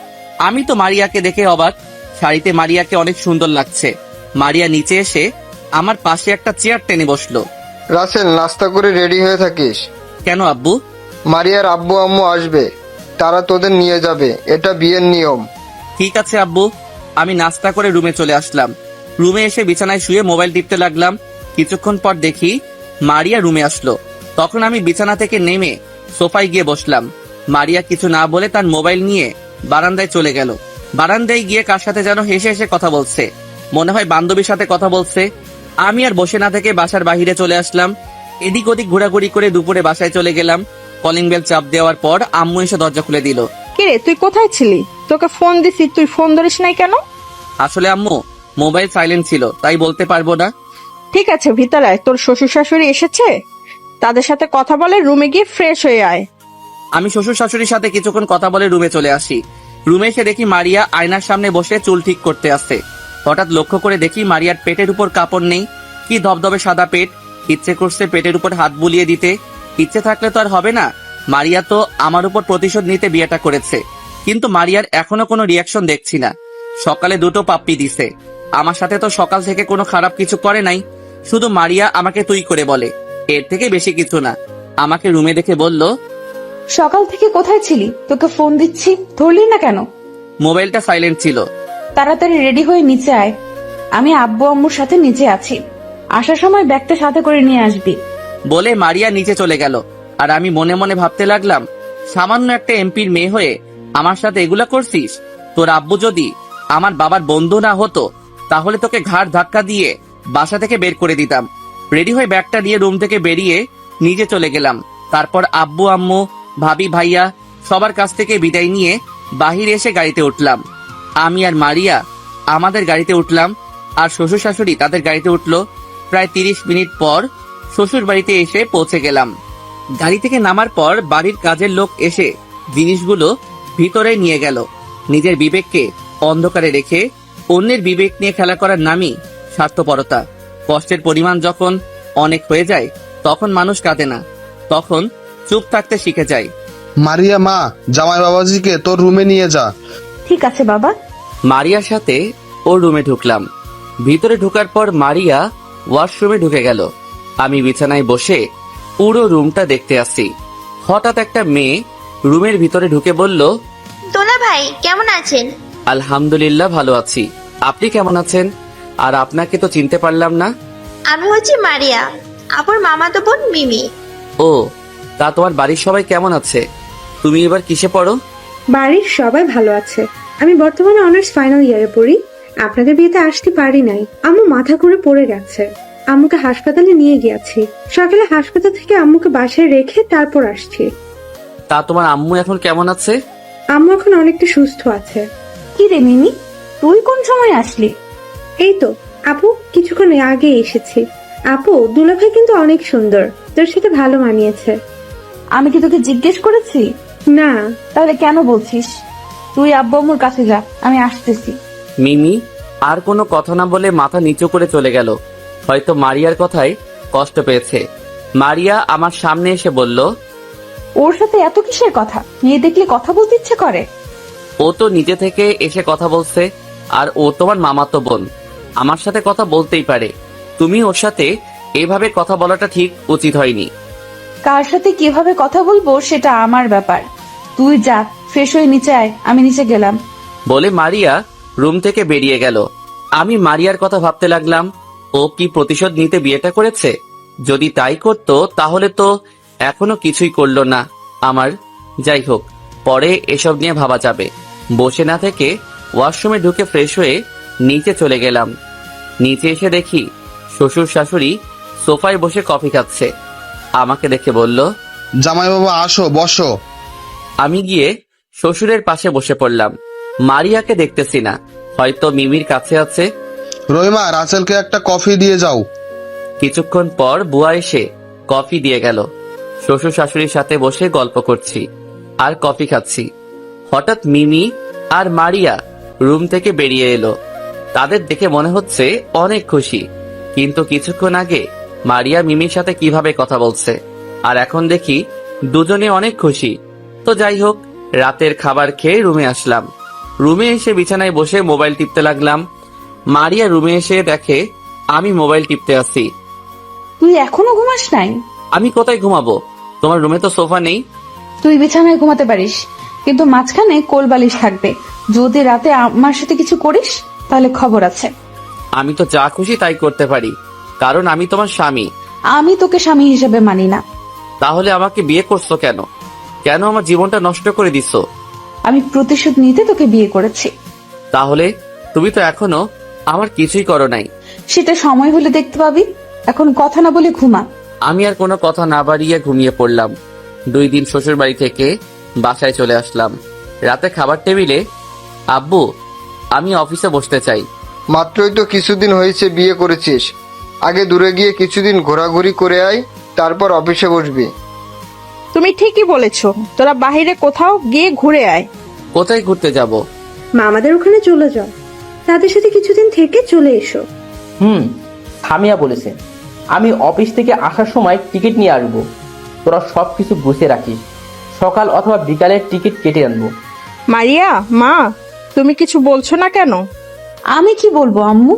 Speaker 1: আমি তো মারিয়াকে দেখে অবাক। শাড়িতে মারিয়াকে অনেক সুন্দর লাগছে। মারিয়া নিচে এসে আমার পাশে একটা চেয়ার টেনে বসলো।
Speaker 3: রাসেল, নাস্তা করে রেডি হয়ে থাকিস।
Speaker 1: কেন আব্বু?
Speaker 3: মারিয়ার আব্বু আম্মু আসবে, তারা তোদের নিয়ে যাবে, এটা বিয়ের নিয়ম।
Speaker 1: ঠিক আছে আব্বু। আমি নাস্তা করে রুমে চলে আসলাম। রুমে এসে বিছানায় শুয়ে মোবাইল টিপতে লাগলাম। কিছুক্ষণ পর দেখি মারিয়া রুমে আসলো। তখন আমি বিছানা থেকে নেমে সোফায় গিয়ে বসলাম। মারিয়া কিছু না বলে তার মোবাইল নিয়ে বারান্দায় চলে গেল। বারান্দায় গিয়ে কার সাথে যেন হেসে হেসে কথা বলছে, মনে হয় বান্ধবীর সাথে কথা বলছে। আমি আর বসে না থেকে বাসার বাহিরে চলে আসলাম। এদিক ওদিক ঘোরাঘুরি করে দুপুরে বাসায় চলে গেলাম। কলিং বেল চাপ দেওয়ার পর আম্মু এসে দরজা খুলে দিল।
Speaker 5: কিরে তুই কোথায় ছিলি? তোকে ফোন দিছি, তুই ফোন ধরিস নাই কেন?
Speaker 1: আসলে আম্মু মোবাইল সাইলেন্ট ছিল, তাই বলতে পারবো না।
Speaker 5: ঠিক আছে ভিতরে আয়, তোর শ্বশুর শাশুড়ি এসেছে, তাদের সাথে কথা বলে রুমে গিয়ে ফ্রেশ হয়ে আয়।
Speaker 1: আমি শ্বশুর শাশুড়ির সাথে কিছুক্ষণ কথা বলে রুমে চলে আসি। রুমে এসে দেখি মারিয়া আয়নার সামনে বসে চুল ঠিক করতে আসছে। হঠাৎ লক্ষ্য করে দেখি মারিয়ার পেটের উপর কাপড় নেই, কি ধবধবে সাদা পেট। ইচ্ছে করছে পেটের উপর হাত বুলিয়ে দিতে, ইচ্ছে থাকলে তো আর হবে না। মারিয়া তো আমার উপর প্রতিশোধ নিতে বিয়েটা করেছে, কিন্তু মারিয়ার এখনো কোনো রিয়াকশন দেখছি না। সকালে 2টো পাপ্পি দিছে। আমার সাথে তো সকাল থেকে কোনো খারাপ কিছু করে নাই, শুধু মারিয়া আমাকে তুই করে বলে, এর থেকে বেশি কিছু না। আমাকে রুমে দেখে বলল,
Speaker 9: সকাল থেকে কোথায় ছিলি? তোকে ফোন দিচ্ছি, ধরলি না কেন?
Speaker 1: মোবাইলটা সাইলেন্ট ছিল।
Speaker 9: তাড়াতাড়ি রেডি হয়ে নিচে আয়, আমি আব্বু আম্মুর সাথে নিচে আছি। আসার সময় ব্যাগটা সাথে করে নিয়ে আসবি।
Speaker 1: বলে মারিয়া নিচে চলে গেল। আর আমি মনে মনে ভাবতে লাগলাম, সামান্য একটা এমপির মেয়ে হয়ে আমার সাথে এগুলা করছিস? তোর আব্বু যদি আমার বাবার বন্ধু না হতো, তাহলে তোকে ঘাড় ধাক্কা দিয়ে বাসা থেকে বের করে দিতাম। রেডি হয়ে ব্যাগটা নিয়ে রুম থেকে বেরিয়ে নিজে চলে গেলাম। তারপর আব্বু আম্মু ভাবি ভাইয়া সবার কাছ থেকে বিদায় নিয়ে বাহিরে এসে গাড়িতে উঠলাম। আমি আর মারিয়া আমাদের গাড়িতে উঠলাম, আর শ্বশুর শাশুড়ি তাদের গাড়িতে উঠলো। প্রায় 30 মিনিট পর শ্বশুর বাড়িতে এসে পৌঁছে গেলাম। গাড়ি থেকে নামার পর বাড়ির কাজের লোক এসে জিনিসগুলো ভিতরে নিয়ে গেল। নিজের বিবেককে অন্ধকারে রেখে অন্যের বিবেক নিয়ে খেলা করার নামই স্বার্থপরতা। কষ্টের পরিমাণ যখন অনেক হয়ে যায় তখন মানুষ কাঁদে না, তখন চুপ থাকতে শিখে যায়।
Speaker 6: মারিয়া মা, জামাই বাবাজিকে তোর রুমে নিয়ে যা।
Speaker 9: ঠিক আছে বাবা।
Speaker 1: মারিয়ার সাথে ওর রুমে ঢুকলাম। ভিতরে ঢোকার পর মারিয়া ওয়াশরুমে ঢুকে গেল। আমি বিছানায় বসে পুরো রুমটা দেখতে আসছি। হঠাৎ একটা মেয়ে রুমের ভিতরে ঢুকে বলল,
Speaker 4: দোলা ভাই কেমন আছেন?
Speaker 1: আলহামদুলিল্লাহ ভালো আছি, আপনি কেমন আছেন? আর আপনাকে তো চিনতে পারলাম না।
Speaker 4: আমি হচ্ছি মারিয়া, আপুর মামাতো বোন মিমি।
Speaker 1: ও, তা তোমার বাড়ির সবাই কেমন আছে? তুমি এবার কিসে পড়ো?
Speaker 7: বাড়ির সবাই ভালো আছে। আমি বর্তমানে অনার্স ফাইনাল ইয়ারে পড়ি। আপনাদের বিয়েতে আসতে পারি নাই, আম্মু মাথা ঘুরে পড়ে গেছে। আম্মুকে হাসপাতালে নিয়ে গিয়েছি। সকালে হাসপাতাল থেকে আম্মুকে বাসায় রেখে তারপর আসছি।
Speaker 1: তা তোমার আম্মু এখন কেমন আছে?
Speaker 7: আম্মু এখন অনেকটা সুস্থ আছে।
Speaker 9: কি রে মিমি, তুই কোন সময় আসলি?
Speaker 7: এই তো আপু, কিছুক্ষণ আগে এসেছি। আপু, দুলাভাই কিন্তু অনেক সুন্দর, তোর সাথে ভালো মানিয়েছে।
Speaker 9: আমি কি তোকে জিজ্ঞেস করেছি?
Speaker 7: না।
Speaker 9: তাহলে কেন বলছিস? তুই আব্বু আম্মুর কাছে যা, আমি আসতেছি।
Speaker 1: মিমি আর কোনো কথা না বলে মাথা নিচু করে চলে গেল। হয়তো মারিয়ার কথায় কষ্ট পেয়েছে। মারিয়া আমার সামনে এসে বলল,
Speaker 9: ওর সাথে এত কিসের কথা? মেয়ে দেখলে কথা বলতে ইচ্ছে করে?
Speaker 1: ও তো নিজে থেকে এসে কথা বলছে, আর ও তোমার মামাতো বোন, আমার সাথে কথা বলতেই পারে। তুমি ওর সাথে এভাবে কথা বলাটা ঠিক উচিত হয়নি।
Speaker 9: কার সাথে কিভাবে কথা বলবো সেটা আমার ব্যাপার। তুই যা, ফ্রেশ হয়ে নিচে আয়, আমি নিচে গেলাম।
Speaker 1: বলে মারিয়া রুম থেকে বেরিয়ে গেল। আমি মারিয়ার কথা ভাবতে লাগলাম, ও কি প্রতিশোধ নিতে বিয়েটা করেছে? যদি তাই করতো তাহলে তো এখনো কিছুই করলো না আমার। যাই হোক, পরে এসব নিয়ে ভাবা যাবে। বসে না থেকে ওয়াশরুমে ঢুকে ফ্রেশ হয়ে নিচে চলে গেলাম। নিচে এসে দেখি শ্বশুর শাশুড়ি সোফায় বসে কফি খাচ্ছে। আমাকে দেখে বলল,
Speaker 6: জামাই বাবা আসো, বসো।
Speaker 1: আমি গিয়ে শ্বশুরের পাশে বসে পড়লাম। মারিয়াকে দেখতেছি না, হয়তো মিমির কাছে আছে।
Speaker 6: রহিমা, রাসেলকে একটা কফি দিয়ে যাও।
Speaker 1: কিছুক্ষণ পর বুয়া এসে কফি দিয়ে গেল। শ্বশুর শাশুড়ির সাথে বসে গল্প করছি আর কফি খাচ্ছি। হঠাৎ মিমি আর মারিয়া রুম থেকে বেরিয়ে এলো। তাদের দেখে মনে হচ্ছে অনেক খুশি, কিন্তু কিছুক্ষণ আগে মারিয়া মিমির সাথে কিভাবে কথা বলছে, আর এখন দেখি দুজনে অনেক খুশি। তো যাই হোক, রাতের খাবার খেয়ে রুমে আসলাম। রুমে এসে বিছানায় বসে মোবাইল টিপতে লাগলাম। মারিয়া রুমে এসে দেখে আমি মোবাইল টিপতে আসি।
Speaker 9: তুই এখনো ঘুমাস নাই?
Speaker 1: আমি কোথায় ঘুমাবো? তোমার রুমে তো সোফা নেই।
Speaker 9: তুই বিছানায় ঘুমাতে পারিস, কিন্তু মাঝখানে কোল বালিশ থাকবে। যদি রাতে আমার সাথে কিছু করিস তাহলে খবর আছে।
Speaker 1: আমি তো যা খুশি তাই করতে পারি, কারণ আমি তোমার স্বামী।
Speaker 9: আমি তোকে স্বামী হিসেবে মানি না।
Speaker 1: তাহলে আমাকে বিয়ে করছো কেন? কেন আমার জীবনটা নষ্ট করে দিছো?
Speaker 9: আমি প্রতিশোধ নিতে তোকে বিয়ে করেছি।
Speaker 1: তাহলে তুমি তো এখনো আমার কিছুই করো নাই।
Speaker 9: সেটা সময় হলে দেখতে পাবি, এখন কথা না বলে ঘুমা।
Speaker 1: আমি আর কোনো কথা না বাড়িয়ে ঘুমিয়ে পড়লাম। 2 দিন শ্বশুর বাড়ি থেকে বাসায় চলে আসলাম। রাতে খাবার টেবিলে, আব্বু আমি অফিসে বসতে চাই।
Speaker 3: মাত্রই তো কিছুদিন হয়েছে বিয়ে করেছিস, আগে দূরে গিয়ে কিছুদিন ঘোরাঘুরি করে আয়, তারপর অফিসে বসবি।
Speaker 5: তুমি ঠিকই বলেছো, তোরা বাহিরে কোথাও গিয়ে ঘুরে আয়।
Speaker 1: কোথায় ঘুরতে যাব?
Speaker 7: মামাদের ওখানে চলে যাও, তাদের সাথে কিছুদিন থেকে চলে এসো।
Speaker 8: সামিয়া বলেছে আমি অফিস থেকে আসার সময় টিকিট নিয়ে আসবো। তোরা সবকিছু গুছিয়ে রাখিস, সকাল অথবা বিকালের টিকিট কেটে আনবো।
Speaker 5: মারিয়া মা, তুমি কিছু বলছো না কেন?
Speaker 9: আমি কি বলবো আম্মু,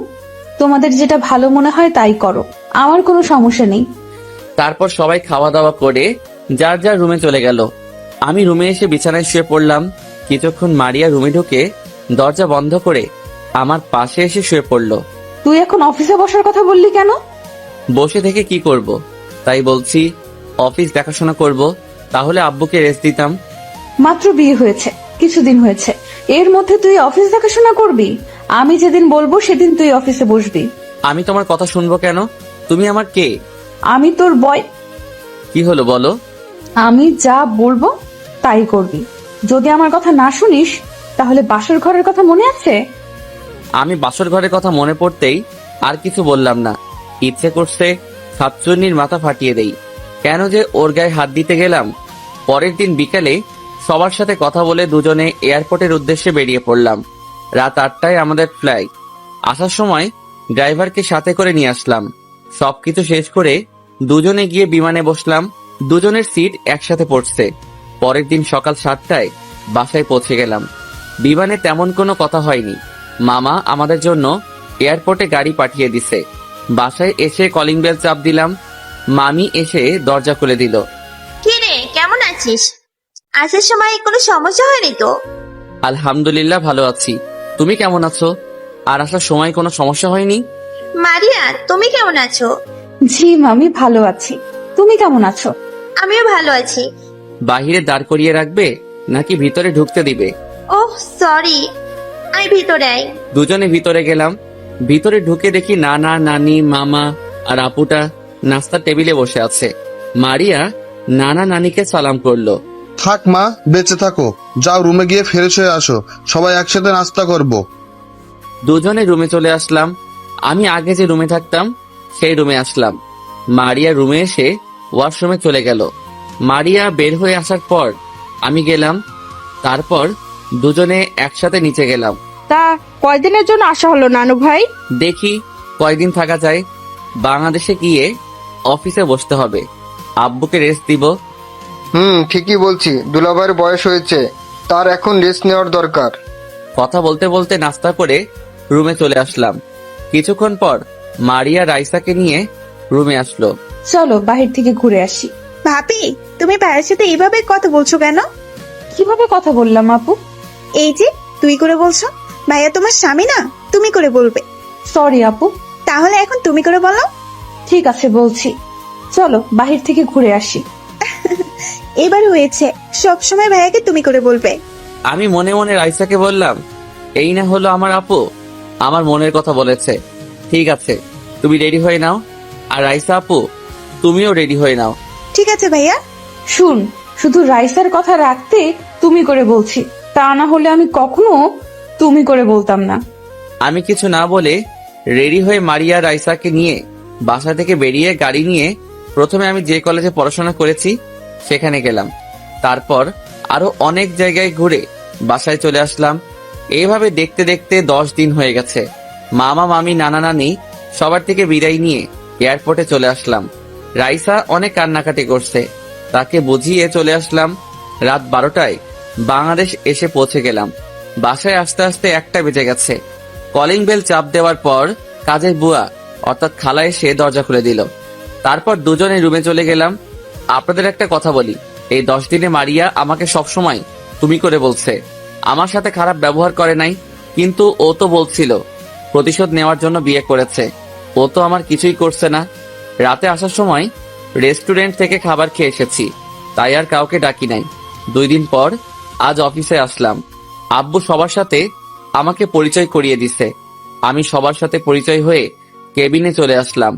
Speaker 9: তোমাদের যেটা ভালো মনে হয় তাই করো, আমার কোনো সমস্যা নেই।
Speaker 1: তারপর সবাই খাওয়া দাওয়া করে যার যার রুমে চলে গেল। আমি রুমে এসে বিছানায় শুয়ে পড়লাম। কিছুক্ষণ মারিয়া রুমে ঢুকে দরজা বন্ধ করে আমার পাশে এসে শুয়ে পড়ল।
Speaker 9: তুই এখন অফিসে বসার কথা বললি কেন?
Speaker 1: বসে থেকে কি করব? তাই বলছি অফিস দেখাশোনা করব, তাহলে আব্বুকে রেস্ট দিতাম।
Speaker 9: মাত্র বিয়ে হয়েছে, কিছুদিন হয়েছে, এর মধ্যে তুই অফিস দেখাশোনা করবি? আমি যেদিন বলবো সেদিন তুই অফিসে বসবি।
Speaker 1: আমি তোমার কথা শুনবো কেন? তুমি আমার কে?
Speaker 9: আমি তোর বয়।
Speaker 1: কি হলো বলো?
Speaker 9: আমি যা বলবো তাই করবি। যদি আমার কথা না শুনিস তাহলে বাসর ঘরের কথা মনে আছে?
Speaker 1: আমি বাসর ঘরের কথা মনে পড়তেই আর কিছু বললাম না। ইচ্ছে করছে ছাত্রনীর মাথা ফাটিয়ে দেই। কেন যে ওর গায়ে হাত দিতে গেলাম। পরের দিন বিকালে সবার সাথে কথা বলে দুজনে এয়ারপোর্টের উদ্দেশ্যে বেরিয়ে পড়লাম। রাত 8টায় আমাদের ফ্লাইট। আসার সময় ড্রাইভারকে সাথে করে নিয়ে আসলাম। সবকিছু শেষ করে দুজনে গিয়ে বিমানে বসলাম। দুজনের সিট একসাথে পড়ছে। পরের দিন সকাল 7টায় বাসায় পৌঁছে গেলাম। বিমানে তেমন কোনো কথা হয়নি। মামা আমাদের জন্য এয়ারপোর্টে গাড়ি পাঠিয়ে দিছে। বাসায় এসে কলিং বেল চাপ দিলাম। মামি এসে দরজা খুলে দিল।
Speaker 4: কি রে, কেমন আছিস? আসার সময় কোনো সমস্যা হয়নি তো?
Speaker 1: আলহামদুলিল্লাহ ভালো আছি। তুমি কেমন আছো? আর আসার সময় কোনো সমস্যা হয়নি?
Speaker 4: মারিয়া, তুমি কেমন আছো?
Speaker 9: জি মামি, ভালো আছি। তুমি কেমন আছো?
Speaker 4: আমিও ভালো আছি।
Speaker 1: বাহিরে দাঁড় করিয়ে রাখবে নাকি ভিতরে ঢুকতে দিবে?
Speaker 4: ওহ সরি, আমি ভিতরে আই।
Speaker 1: দুজনে ভিতরে গেলাম। ভিতরে ঢুকে দেখি নানা, নানি, মামা আর আপুটা নাস্তার টেবিলে বসে আছে। মারিয়া নানা নানিকে সালাম করলো।
Speaker 6: থাক মা, বেঁচে থাকো। যাও রুমে গিয়ে ফ্রেশ হয়ে আসো, সবাই একসাথে নাস্তা করব।
Speaker 1: দুজনে রুমে চলে আসলাম। আমি আগে যে রুমে থাকতাম সেই রুমে আসলাম। মারিয়া রুমে এসে ওয়াশরুমে চলে গেল। মারিয়া বের হয়ে আসার পর আমি গেলাম। তারপর দুজনে একসাথে নিচে গেলাম।
Speaker 5: তা কয়দিনের জন্য আসা হলো নানু ভাই?
Speaker 1: দেখি কয়দিন থাকা যায়। বাংলাদেশে গিয়ে অফিসে বসতে হবে। আব্বুকে রেস্ট দিব।
Speaker 3: ঠিকই বলছি, দুলাভাইয়ের বয়স হয়েছে, তার এখন রেস্ট নেওয়ার দরকার।
Speaker 1: কথা বলতে বলতে নাস্তা করে রুমে চলে আসলাম। কিছুক্ষণ পর মারিয়া রাইসাকে নিয়ে রুমে আসলো।
Speaker 9: চলো বাহির থেকে ঘুরে আসি।
Speaker 2: ভাবি, তুমি ভাইয়ের সাথে এইভাবে কথা বলছো কেন?
Speaker 9: কিভাবে কথা বললাম আপু?
Speaker 2: এই যে তুই করে বলছো। ভাইয়া তোমার স্বামী না, তুমি করে বলবে।
Speaker 9: সরি আপু।
Speaker 2: তাহলে এখন তুমি করে বলো।
Speaker 9: ঠিক আছে বলছি, চলো বাহির থেকে ঘুরে আসি।
Speaker 2: এবার হয়েছে, সব সময় ভাইয়াকে তুমি করে বলবে।
Speaker 1: আমি মনে মনে রাইসাকে বললাম, এই না হলো আমার আপু, আমার মনের কথা বলেছে। ঠিক আছে, তুমি রেডি হয়ে নাও। আর রাইসা আপু, তুমিও রেডি হয়ে নাও।
Speaker 2: ঠিক আছে ভাইয়া।
Speaker 9: শুন, শুধু রাইসার কথা রাখতে তুমি করে বলছি, তা না হলে আমি কখনো তুমি করে বলতাম না।
Speaker 1: আমি কিছু না বলে রেডি হয়ে মারিয়া রাইসাকে নিয়ে বাসা থেকে বেরিয়ে গাড়ি নিয়ে প্রথমে আমি যে কলেজে পড়াশোনা করেছি সেখানে গেলাম। তারপর আরো অনেক জায়গায় ঘুরে বাসায় চলে আসলাম। এইভাবে দেখতে দেখতে 10 দিন হয়ে গেছে। মামা, মামি, নানা, নানি সবার থেকে বিদায় নিয়ে এয়ারপোর্টে চলে আসলাম। রাইসা অনেক কান্নাকাটি করছে, তাকে বুঝিয়ে চলে আসলাম। রাত 12টায় বাংলাদেশ এসে পৌঁছে গেলাম। বাসায় আসতে আসতে 1টা বেজে গেছে। কলিং বেল চাপ দেওয়ার পর কাজের বুয়া অর্থাৎ খালা এসে দরজা খুলে দিল। তারপর দুজনে রুমে চলে গেলাম। আপনাদের একটা কথা বলি, এই 10 দিনে মারিয়া আমাকে সবসময় তুমি করে বলছে। আমার সাথে খারাপ ব্যবহার করে নাই, কিন্তু ও তো বলছিল প্রতিশোধ নেওয়ার জন্য বিয়ে করেছে। ও তো আমার কিছুই করছে না। রাতে আসার সময় রেস্টুরেন্ট থেকে খাবার খেয়ে এসেছি, তাই আর কাউকে ডাকি নাই। 2 দিন পর আজ অফিসে আসলাম। আব্বু সবার সাথে আমাকে পরিচয় করিয়ে দিছে। আমি সবার সাথে পরিচয় হয়ে কেবিনে চলে আসলাম।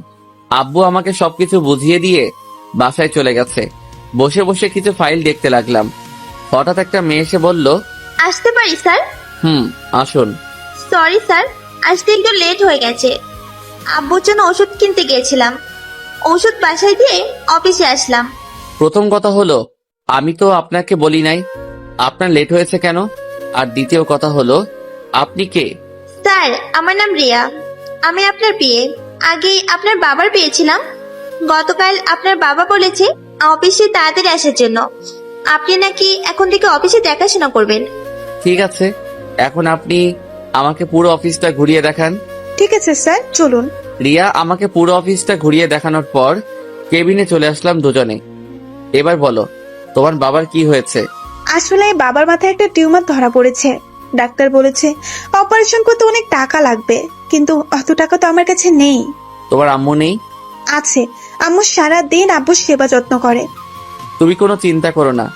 Speaker 1: আব্বু আমাকে সবকিছু বুঝিয়ে দিয়ে বাসায় চলে গেছে। বসে বসে কিছু ফাইল দেখতে লাগলাম। হঠাৎ একটা মেয়ে এসে বলল,
Speaker 4: আসতে পারি স্যার?
Speaker 1: আসুন।
Speaker 4: সরি স্যার, আসতে একটু লেট হয়ে গেছে। আব্বুর জন্য ওষুধ কিনতে গিয়েছিলাম, ওষুধ বাসায় দিয়ে অফিসে আসলাম।
Speaker 1: প্রথম কথা হলো, আমি তো আপনাকে বলি নাই আপনার লেট হয়েছে কেন। আর দ্বিতীয় কথা হলো, আপনি কে?
Speaker 4: স্যার, আমার নাম রিয়া। আমি আপনার বিয়ে আগেই আপনার বাবার বিয়ে ছিলাম। গতকাল আপনার বাবা বলেছে অফিসে তাড়াতাড়ি আসার জন্য। আপনি নাকি এখন থেকে অফিসে দেখাশোনা করবেন।
Speaker 1: ঠিক আছে, এখন আপনি আমাকে পুরো অফিসটা ঘুরিয়ে দেখান।
Speaker 2: ঠিক আছে স্যার, চলুন।
Speaker 1: রিয়া আমাকে পুরো অফিসটা ঘুরিয়ে দেখানোর পর কেবিনে চলে আসলাম দুজনে। এবার বলো, তোমার বাবার কি হয়েছে?
Speaker 2: আসলে বাবার মাথায় একটা টিউমার ধরা পড়েছে। ডাক্তার বলেছে অপারেশন করতে অনেক টাকা লাগবে, কিন্তু অত টাকা তো আমার কাছে নেই।
Speaker 1: তোমার আম্মু নেই?
Speaker 2: আছে, আম্মু সারা দিন আব্বুর সেবা যত্ন করে।
Speaker 1: তুমি কোনো চিন্তা করো না,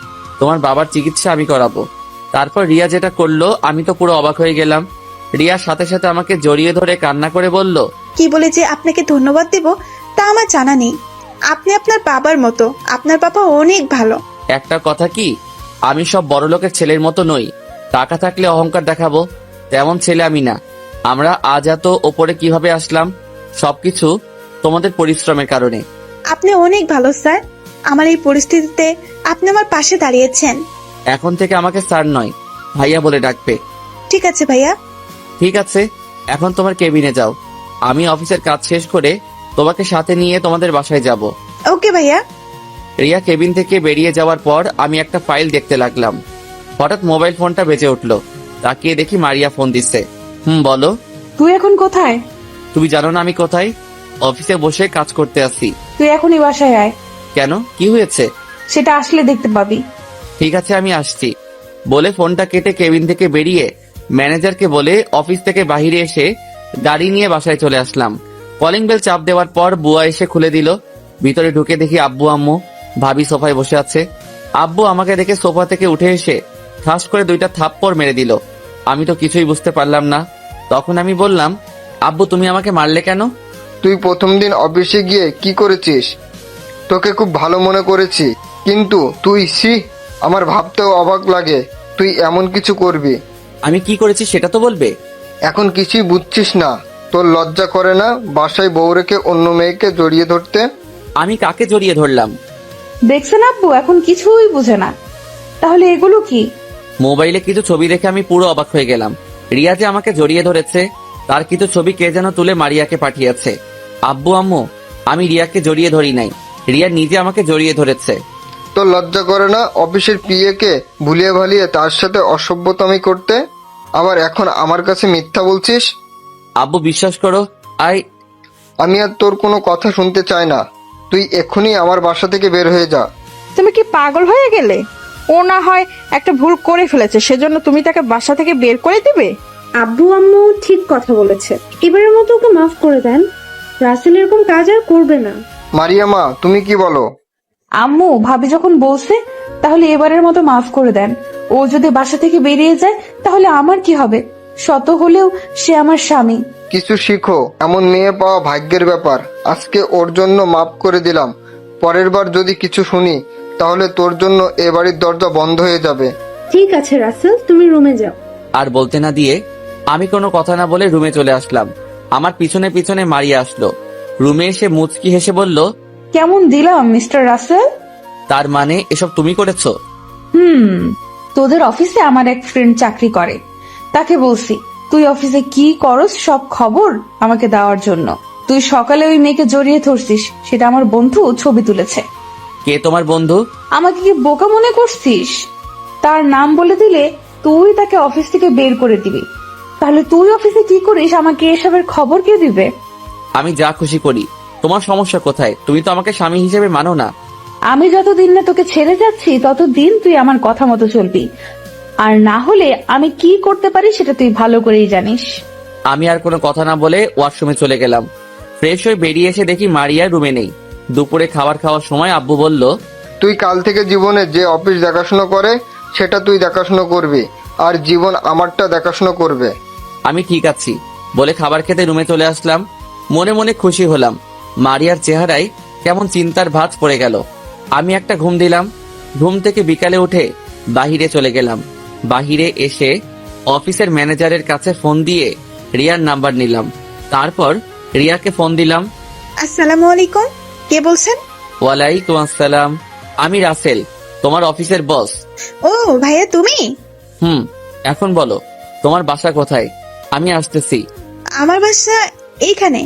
Speaker 1: তোমার বাবার চিকিৎসা আমি করাবো। তারপর রিয়া যেটা করলো আমি তো পুরো অবাক হয়ে গেলাম। রিয়ার সাথে সাথে আমাকে জড়িয়ে ধরে কান্না করে বলল,
Speaker 2: কি বলে যে আপনাকে ধন্যবাদ দেব তা আমার জানা নেই। আপনি আপনার বাবার মতো, আপনার বাবা অনেক ভালো।
Speaker 1: একটা কথা কি, আমি সব বড় লোকের ছেলের মতো নই। টাকা থাকলে অহংকার দেখাবো তেমন ছেলে আমি না। আমরা আজ এত ওপরে কিভাবে আসলাম, সবকিছু তোমাদের পরিশ্রমের কারণে।
Speaker 2: আপনি অনেক ভালো স্যার। আমার এই পরিস্থিতিতে আপনি আমার পাশে দাঁড়িয়েছেন।
Speaker 1: এখন থেকে আমাকে স্যার নয়, ভাইয়া বলে ডাকবে।
Speaker 2: ঠিক আছে ভাইয়া।
Speaker 1: ঠিক আছে, এখন তোমার কেবিনে যাও। আমি অফিসের কাজ শেষ করে তোমাকে সাথে নিয়ে তোমাদের বাসায় যাব।
Speaker 2: ওকে ভাইয়া।
Speaker 1: রিয়া কেবিন থেকে বেরিয়ে যাওয়ার পর আমি একটা ফাইল দেখতে লাগলাম। হঠাৎ মোবাইল ফোনটা বেজে উঠলো। তাকিয়ে দেখি মারিয়া ফোন দিচ্ছে। বলো।
Speaker 9: তুই এখন কোথায়?
Speaker 1: তুমি জানো না আমি কোথায়? অফিসে বসে কাজ করতে আসি।
Speaker 9: তুই এখনই বাসায় আয়।
Speaker 1: কেন, কি হয়েছে?
Speaker 9: সেটা আসলে দেখতে পাবি।
Speaker 1: ঠিক আছে, আমি আসছি বলে ফোনটা কেটে কেবিন থেকে বেরিয়ে ম্যানেজারকে বলে অফিস থেকে বাইরে এসে গাড়ি নিয়ে বাসায় চলে আসলাম। কলিং বেল চাপ দেওয়ার পর বুয়া এসে খুলে দিল। ভিতরে ঢুকে দেখি আব্বু আম্মু ভাবি সোফায় বসে আছে। আব্বু আমাকে দেখে সোফা থেকে উঠে এসে ঠাস করে 2টা থাপ্পড় মেরে দিল। আমি তো কিছুই বুঝতে পারলাম না। তখন আমি বললাম, আব্বু তুমি আমাকে মারলে কেন?
Speaker 3: তুই প্রথম দিন অফিসে গিয়ে কি করেছিস? তোকে খুব ভালো মনে করেছি, কিন্তু তুই আমার ভাবতেও অবাক লাগে তুই এমন কিছু করবি।
Speaker 1: আমি কি করেছি সেটা তো বলবে।
Speaker 3: এখন কিছুই বুঝছিস না? তোর লজ্জা করে না বাসায় বউ রেখে অন্য মেয়েকে জড়িয়ে ধরতে?
Speaker 1: আমি কাকে জড়িয়ে ধরলাম?
Speaker 9: দেখছেন আব্বু এখন কিছুই বুঝে না। তাহলে এগুলো কি?
Speaker 1: মোবাইলে কিছু ছবি দেখে আমি পুরো অবাক হয়ে গেলাম। রিয়া যে আমাকে জড়িয়ে ধরেছে তার কিছু ছবি কে যেন তুলে মারিয়াকে পাঠিয়েছে। আব্বু আম্মু, আমি রিয়াকে জড়িয়ে ধরি নাই, রিয়া নিজে আমাকে জড়িয়ে ধরেছে।
Speaker 3: তোর লজ্জা করে না অফিসের পিএকে ভুলিয়ে ভালিয়ে তার সাথে অসভ্যতামি করতে? আবার এখন আমার কাছে মিথ্যা বলছিস?
Speaker 1: আব্বু বিশ্বাস করো,
Speaker 3: আমি আর তোর কোনো কথা শুনতে চাই না। তুই এক্ষুনি আমার বাসা থেকে বের হয়ে যা।
Speaker 5: তুমি কি পাগল হয়ে গেলে? ও না হয় একটা ভুল করে ফেলেছে, সেজন্য তুমি তাকে বাসা থেকে বের করে দিবে?
Speaker 7: আব্বু আম্মু ঠিক কথা বলেছে, এবারের মতো ওকে মাফ করে দেন। রাসেল এরকম কাজ আর করবে না।
Speaker 3: মারিয়ামা, তুমি কি বলো?
Speaker 9: আম্মু ভাবি যখন বলছে তাহলে এবারের মতো মাফ করে দেন। ও যদি বাসা থেকে বেরিয়ে যায় তাহলে আমার কি হবে? শত হলেও সে আমার স্বামী।
Speaker 3: কিছু শিখো, এমন মেয়ে পাওয়া ভাগ্যের ব্যাপার। আজকে ওর জন্য মাফ করে দিলাম, পরের বার যদি কিছু শুনি তাহলে তোর জন্য এ বাড়ির দরজা বন্ধ হয়ে যাবে।
Speaker 7: ঠিক আছে রাসেল, তুমি রুমে যাও।
Speaker 1: আর বলতে না দিয়ে আমি কোনো কথা না বলে রুমে চলে আসলাম। আমার পিছনে পিছনে মারিয়া আসলো। রুমে এসে মুচকি হেসে বলল,
Speaker 9: কেমন দিলাম মিস্টার রাসেল?
Speaker 1: তার মানে এসব তুমি করেছো?
Speaker 9: তোদের অফিসে আমার এক ফ্রেন্ড চাকরি করে, তাকে বলছি তুই অফিসে কি করস সব খবর আমাকে দেওয়ার জন্য। তুই সকালে ওই মেয়েকে জড়িয়ে ধরছিস, সেটা আমার বন্ধু ছবি তুলেছে।
Speaker 1: কে তোমার বন্ধু?
Speaker 9: আমাকে কি বোকা মনে করছিস? তার নাম বলে দিলে তুই তাকে অফিস থেকে বের করে দিবি। তাহলে তুই অফিসে কি করিস আমাকে এসবের খবর কে দিবে?
Speaker 1: আমি যা খুশি করি, তোমার সমস্যা কোথায়? তুমি তো আমাকে স্বামী হিসেবে মানো না।
Speaker 9: আমি যতদিন না তোকে ছেড়ে যাচ্ছি ততদিন তুই আমার কথা মতো চলবি, আর না হলে আমি কি করতে পারি সেটা তুই ভালো করেই জানিস।
Speaker 1: আমি আর কোনো কথা না বলে ওয়াশরুমে চলে গেলাম। ফ্রেশ হয়ে বেরিয়ে এসে দেখি মারিয়া রুমে নেই। দুপুরে খাবার খাওয়ার সময় আব্বু বলল,
Speaker 3: তুই কাল থেকে জীবনে যে অফিস দেখাশোনা করে সেটা তুই দেখাশোনা করবি, আর জীবন আমারটা দেখাশোনা করবে।
Speaker 1: আমি ঠিক আছি বলে খাবার খেতে রুমে চলে আসলাম। মনে মনে খুশি হলাম। মারিয়ার চেহারায় কেমন চিন্তার ভাঁজ পড়ে গেল। আমি একটা ঘুম দিলাম। ঘুম থেকে বিকালে উঠে বাহিরে চলে গেলাম। বাহিরে এসে অফিসের ম্যানেজারের কাছে ফোন দিয়ে রিয়ার নাম্বার নিলাম। তারপর রিয়াকে ফোন দিলাম।
Speaker 2: আসসালামু আলাইকুম, কে বলছেন?
Speaker 1: ওয়ালাইকুম আসসালাম, আমি রাসেল, তোমার অফিসের বস।
Speaker 2: ও ভাইয়া তুমি?
Speaker 1: এখন বলো তোমার বাসা কোথায়? আমি আসতেছি।
Speaker 2: আমার বাসা এইখানে।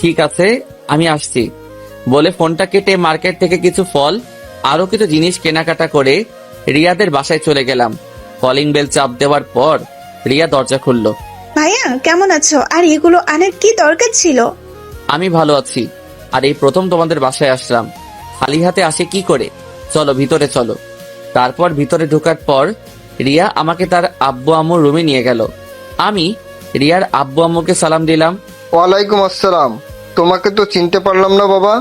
Speaker 1: ঠিক আছে, আমি আসছি বলে ফোনটা কেটে মার্কেট থেকে কিছু ফল আরো কিছু জিনিস কেনাকাটা করে রিয়াদের বাসায় চলে গেলাম। কলিং বেল চাপ দেওয়ার পর রিয়া দরজা খুললো।
Speaker 2: ভাইয়া কেমন আছো? আর এগুলো আনার কি দরকার ছিল?
Speaker 1: আমি ভালো আছি, আর এই প্রথম তোমাদের বাসায় আসলাম। খালি হাতে আসে কি করে? চলো ভিতরে চলো। তারপর ভিতরে ঢোকার পর রিয়া আমাকে তার আব্বু আম্মুর রুমে নিয়ে গেল। আমি রিয়ার আব্বু আম্মুকে সালাম দিলাম।
Speaker 3: ওয়ালাইকুম আসসালাম। তোমাকে তো চিনতে পারলাম না বাবা।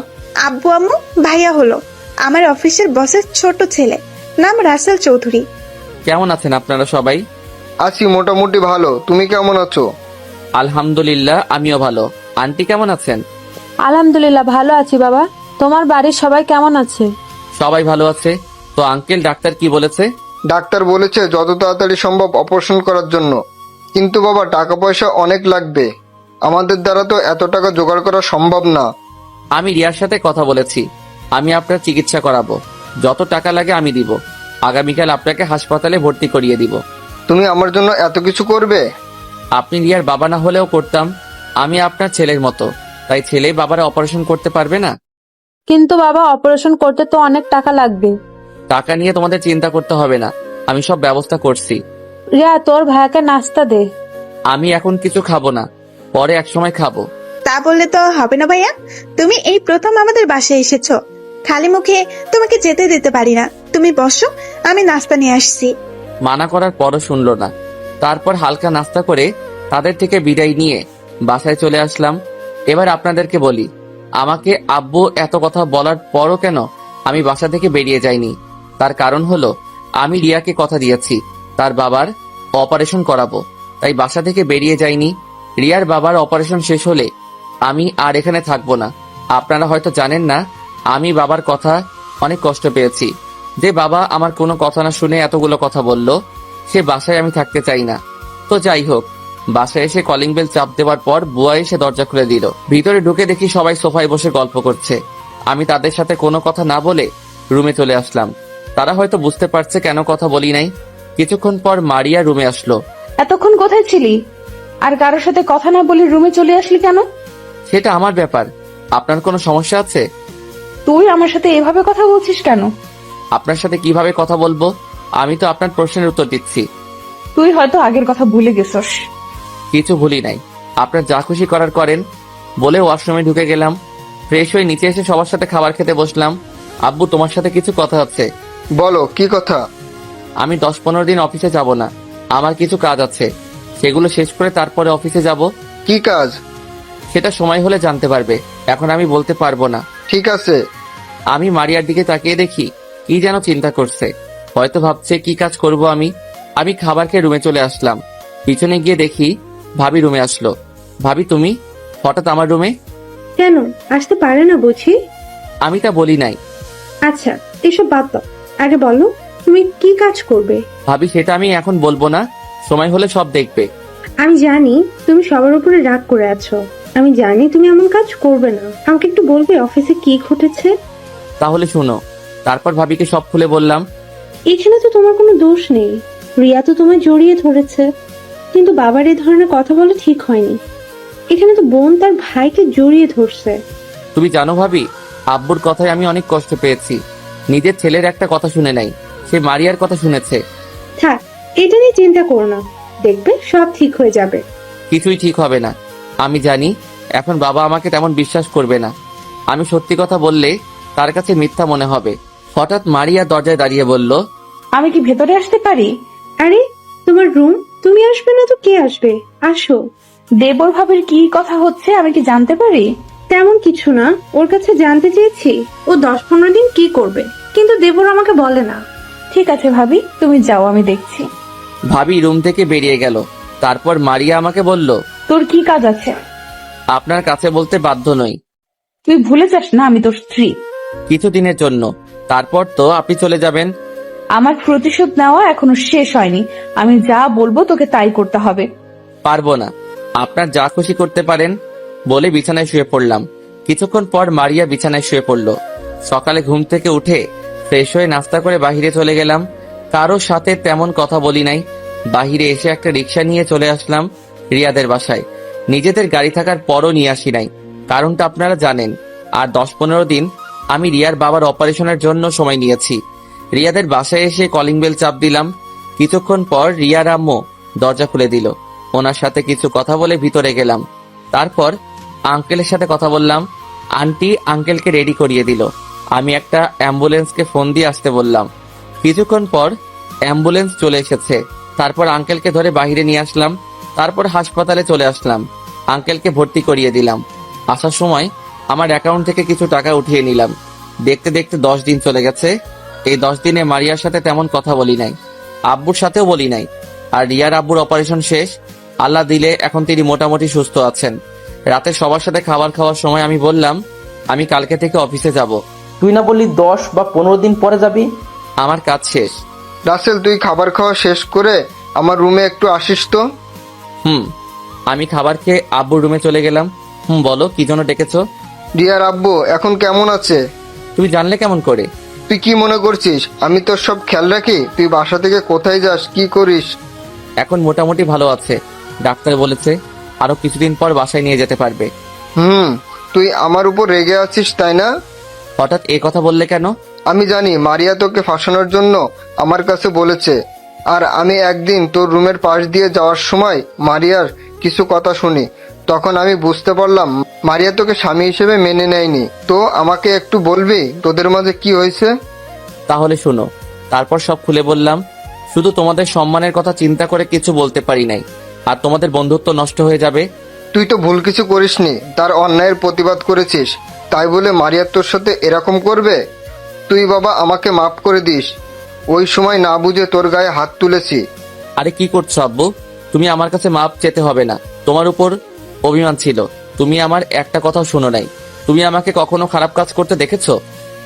Speaker 2: আব্বু আম্মু, ভাইয়া হলো আমার অফিসের বসের ছোট ছেলে, নাম রাসেল চৌধুরী।
Speaker 1: কেমন আছেন আপনারা সবাই?
Speaker 3: আছি মোটামুটি ভালো, তুমি কেমন আছো?
Speaker 1: আলহামদুলিল্লাহ, আমিও ভালো। আন্টি কেমন আছেন?
Speaker 10: আলহামদুলিল্লাহ ভালো আছি বাবা। তোমার বাড়ির সবাই কেমন আছে?
Speaker 1: সবাই ভালো আছে। তো আঙ্কেল, ডাক্তার কি বলেছে?
Speaker 3: ডাক্তার বলেছে যত তাড়াতাড়ি সম্ভব অপারেশন করার জন্য, কিন্তু বাবা টাকা পয়সা অনেক লাগবে, আমাদের দ্বারা তো এত টাকা জোগাড় করা সম্ভব না।
Speaker 1: আমি রিয়ার সাথে কথা বলেছি, আমি আপনার চিকিৎসা করাবো, যত টাকা লাগে আমি দিব। আগামীকাল আপনাকে হাসপাতালে ভর্তি করিয়ে দিব।
Speaker 3: তুমি আমার জন্য এত কিছু করবে?
Speaker 1: আপনি রিয়ার বাবা না হলেও করতাম। আমি আপনার ছেলের মতো, তাই ছেলে বাবারা অপারেশন করতে পারবে না?
Speaker 10: কিন্তু বাবা, অপারেশন করতে তো অনেক টাকা লাগবে।
Speaker 1: টাকা নিয়ে তোমাদের চিন্তা করতে হবে না, আমি সব ব্যবস্থা করছি।
Speaker 10: রিয়া, তোর ভাইয়াকে নাস্তা দে।
Speaker 1: আমি এখন কিছু খাবো না, পরে এক সময় খাবো।
Speaker 2: তা বললে তো হবে না ভাইয়া, তুমি এই প্রথম আমাদের বাসায় এসেছো, খালি মুখে তোমাকে যেতে দিতে পারি না। তুমি বসো, আমি নাস্তা নিয়ে আসছি।
Speaker 1: মানা করার পরও শুনলো না। তারপর হালকা নাস্তা করে তাদের থেকে বিদায় নিয়ে বাসায় চলে আসলাম। এবার আপনাদেরকে বলি, আমাকে আব্বু এত কথা বলার পরও কেন আমি বাসা থেকে বেরিয়ে যাইনি, তার কারণ হলো আমি রিয়াকে কথা দিয়েছি তার বাবার অপারেশন করাবো, তাই বাসা থেকে বেরিয়ে যাইনি। রিয়ার বাবার অপারেশন শেষ হলে আমি আর এখানে থাকবো না। আপনারা হয়তো জানেন না, আমি বাবার কথা অনেক কষ্ট পেয়েছি। যে বাবা আমার কোনো কথা না শুনে এতগুলো কথা বলল, সে বাসায় আমি থাকতে চাই না। তো যাই হোক, বাসায় এসে কলিং বেল চাপ দেওয়ার পর বুয়া এসে দরজা খুলে দিল। ভিতরে ঢুকে দেখি সবাই সোফায় বসে গল্প করছে। আমি তাদের সাথে কোনো কথা না বলে রুমে চলে আসলাম। তারা হয়তো বুঝতে পারছে কেন কথা বলি নাই। কিছুক্ষণ পর মারিয়া রুমে আসলো।
Speaker 9: এতক্ষণ কোথায় ছিলি? আর কারোর সাথে কথা না বলে রুমে চলে আসলি কেন?
Speaker 1: সেটা আমার ব্যাপার, আপনার কোনো সমস্যা আছে?
Speaker 9: তুই আমার সাথে এভাবে কথা বলছিস কেন?
Speaker 1: আপনার সাথে কিভাবে কথা বলবো? আমি তো আপনার প্রশ্নের উত্তর দিচ্ছি।
Speaker 9: তুই হয়তো আগের কথা ভুলে গেছস।
Speaker 1: কিছু ভুলি নাই, আপনার যা খুশি করার করেন। বলে ওয়াশরুমে ঢুকে গেলাম। ফ্রেশ হয়ে নিচে এসে সবার সাথে খাবার খেতে বসলাম। আব্বু, তোমার সাথে কিছু কথা আছে।
Speaker 3: বলো, কি কথা?
Speaker 1: আমি 10-15 দিন অফিসে যাব না, আমার কিছু কাজ আছে, সেগুলো শেষ করে তারপরে অফিসে যাব।
Speaker 3: কি কাজ?
Speaker 1: সেটা সময় হলে জানতে পারবে, এখন আমি বলতে পারবো না।
Speaker 3: ঠিক আছে।
Speaker 1: আমি মারিয়ার দিকে তাকিয়ে দেখি কি যেন চিন্তা করছে, হয়তো ভাবছে কি কাজ করব আমি। আমি খাবার খেয়ে রুমে চলে আসলাম। পিছনে গিয়ে দেখি ভাবি রুমে আসলো। ভাবি, তুমি হঠাৎ আমার রুমে?
Speaker 7: কেন আসতে পারে না বুঝি?
Speaker 1: আমি তা বলি নাই।
Speaker 7: আচ্ছা, এসব বাদ দাও, আগে বলো তুমি কি কাজ করবে?
Speaker 1: ভাবি, সেটা আমি এখন বলবো না, সময় হলে সব দেখবে।
Speaker 7: আমি জানি তুমি সবার উপরে রাগ করে আছো, আমি জানি তুমি এমন কাজ করবে না। আমাকে একটু বলবে অফিসে কি ঘটেছে?
Speaker 1: তাহলে শুনো। তারপর ভাবিকে সব খুলে বললাম।
Speaker 7: এখানে তো তোমার কোনো দোষ নেই, রিয়া তো তোমায় জড়িয়ে ধরেছে, কিন্তু বাবার এই ধরনের কথা বলা ঠিক হয়নি। এখানে তো বোন তার ভাইকে জড়িয়ে ধরছে।
Speaker 1: তুমি জানো ভাবি, আব্বুর কথায় আমি অনেক কষ্ট পেয়েছি। নিজের ছেলের একটা কথা শুনে নাই, সে মারিয়ার কথা শুনেছে।
Speaker 7: থাক, এটা নিয়ে চিন্তা করো না, দেখবে সব ঠিক হয়ে যাবে।
Speaker 1: কিছুই ঠিক হবে না। আমি জানি এখন বাবা আমাকে তেমন বিশ্বাস করবে না। আমি সত্যি কথা বললে তার কাছে মিথ্যা মনে হবে। হঠাৎ মারিয়া দরজায় দাঁড়িয়ে বলল,
Speaker 9: আমি কি ভেতরে আসতে পারি?
Speaker 7: আরে তোমার রুম, তুমি আসবে না তো কে আসবে? আসো।
Speaker 9: দেবর ভাবির কি কথা হচ্ছে আমি কি জানতে পারি?
Speaker 7: তেমন কিছু না, ওর কাছে জানতে চেয়েছি ও 10-15 দিন কি করবে, কিন্তু দেবর আমাকে বলে না।
Speaker 9: ঠিক আছে ভাবি, তুমি যাও, আমি দেখছি।
Speaker 1: ভাবি রুম থেকে বেরিয়ে গেল। তারপর মারিয়া আমাকে বলল,
Speaker 9: তোর কি কাজ আছে?
Speaker 1: আপনার কাছে বলতে বাধ্য নই।
Speaker 9: তুই ভুলে যাস না আমি তোর স্ত্রী।
Speaker 1: কিছুদিনের জন্য, তারপর তো আপনি চলে যাবেন।
Speaker 9: আমার প্রতিশোধ নেওয়া এখনো শেষ হয়নি। আমি যা বলবো তোকে তাই করতে হবে।
Speaker 1: পারবো না, আপনার যা খুশি করতে পারেন। বলে বিছানায় শুয়ে পড়লাম। কিছুক্ষণ পর মারিয়া বিছানায় শুয়ে পড়ল। সকালে ঘুম থেকে উঠে ফ্রেশ হয়ে নাস্তা করে বাহিরে চলে গেলাম। কারোর সাথে তেমন কথা বলি নাই। বাহিরে এসে একটা রিক্সা নিয়ে চলে আসলাম রিয়াদের বাসায়। নিজেদের গাড়ি থাকার পরও নিয়ে আসি নাই, কারণটা আপনারা জানেন। আর 10-15 দিন আমি রিয়ার বাবার অপারেশনের জন্য সময় নিয়েছি। রিয়াদের বাসায় এসে কলিং বেল চাপ দিলাম। কিছুক্ষণ পর রিয়ার আম্মু দরজা খুলে দিল। ওনার সাথে কিছু কথা বলে ভিতরে গেলাম। তারপর আঙ্কেলের সাথে কথা বললাম। আন্টি আঙ্কেলকে রেডি করিয়ে দিল। আমি একটা অ্যাম্বুলেন্সকে ফোন দিয়ে আসতে বললাম। কিছুক্ষণ পর অ্যাম্বুলেন্স চলে এসেছে। তারপর আঙ্কেলকে ধরে বাইরে নিয়ে আসলাম। তারপর হাসপাতালে চলে আসলাম। আঙ্কেলকে ভর্তি করিয়ে দিলাম। আসার সময় আমার অ্যাকাউন্ট থেকে কিছু টাকা উঠিয়ে নিলাম। দেখতে দেখতে 10 দিন চলে গেছে। এই 10 দিনে মারিয়ার সাথে তেমন কথা বলি নাই, আব্বুর সাথেও বলি নাই। আর রিয়ার আব্বুর অপারেশন শেষ, আল্লাহ দিলে এখন তিনি মোটামুটি সুস্থ আছেন। রাতে সবার সাথে খাবার খাওয়ার সময় আমি বললাম, আমি কালকে থেকে অফিসে যাব।
Speaker 8: তুই না বললি 10 বা 15 দিন পরে যাবি?
Speaker 1: আমার কাজ শেষ।
Speaker 3: রাসেল, তুই খাবার খাওয়া শেষ করে আমার রুমে একটু আসিস তো।
Speaker 1: আমি খাবার খেয়ে আব্বুর রুমে চলে গেলাম। বলো, কি জন্য ডেকেছো?
Speaker 3: রিয়ার আব্বু এখন কেমন আছে?
Speaker 1: তুমি জানলে কেমন করে?
Speaker 3: তুই কি মনে করছিস আমি তোর সব খেয়াল রাখি? তুই বাসা থেকে কোথায় যাস, কি করিস?
Speaker 1: এখন মোটামুটি ভালো আছে, ডাক্তার বলেছে আরো কিছুদিন পর বাসায় নিয়ে যেতে পারবে।
Speaker 3: তুই আমার উপর রেগে আছিস তাই না?
Speaker 1: হঠাৎ এ কথা বললে কেন?
Speaker 3: আমি জানি মারিয়া তোকে ফাঁসানোর জন্য আমার কাছে বলেছে। আর আমি একদিন তোর রুমের পাশ দিয়ে যাওয়ার সময় মারিয়ার কিছু কথা শুনি। তখন আমি বুঝতে পারলাম মারিয়া তোকে স্বামী হিসেবে মেনে নেয়নি। তো আমাকে একটু বলবি তোদের মাঝে কি হয়েছে?
Speaker 1: তাহলে শোনো। তারপর সব খুলে বললাম। শুধু তোমাদের সম্মানের কথা চিন্তা করে কিছু বলতে পারি নাই, আর তোমাদের বন্ধুত্ব নষ্ট হয়ে যাবে।
Speaker 3: তুই তো ভুল কিছু করিসনি, তার অন্যায়ের প্রতিবাদ করেছিস, তাই বলে মারিয়া তোর সাথে এরকম করবে? তুই বাবা আমাকে মাফ করে দিস, ওই সময় না বুঝে তোর গায়ে হাত তুলেছি।
Speaker 1: আরে কি করছো আব্বু? তুমি আমার কাছে মাপ চেতে হবে না। তোমার উপর অভিমান ছিল, তুমি আমার একটা কথাও শোনো নাই। তুমি আমাকে কখনো খারাপ কাজ করতে দেখেছো?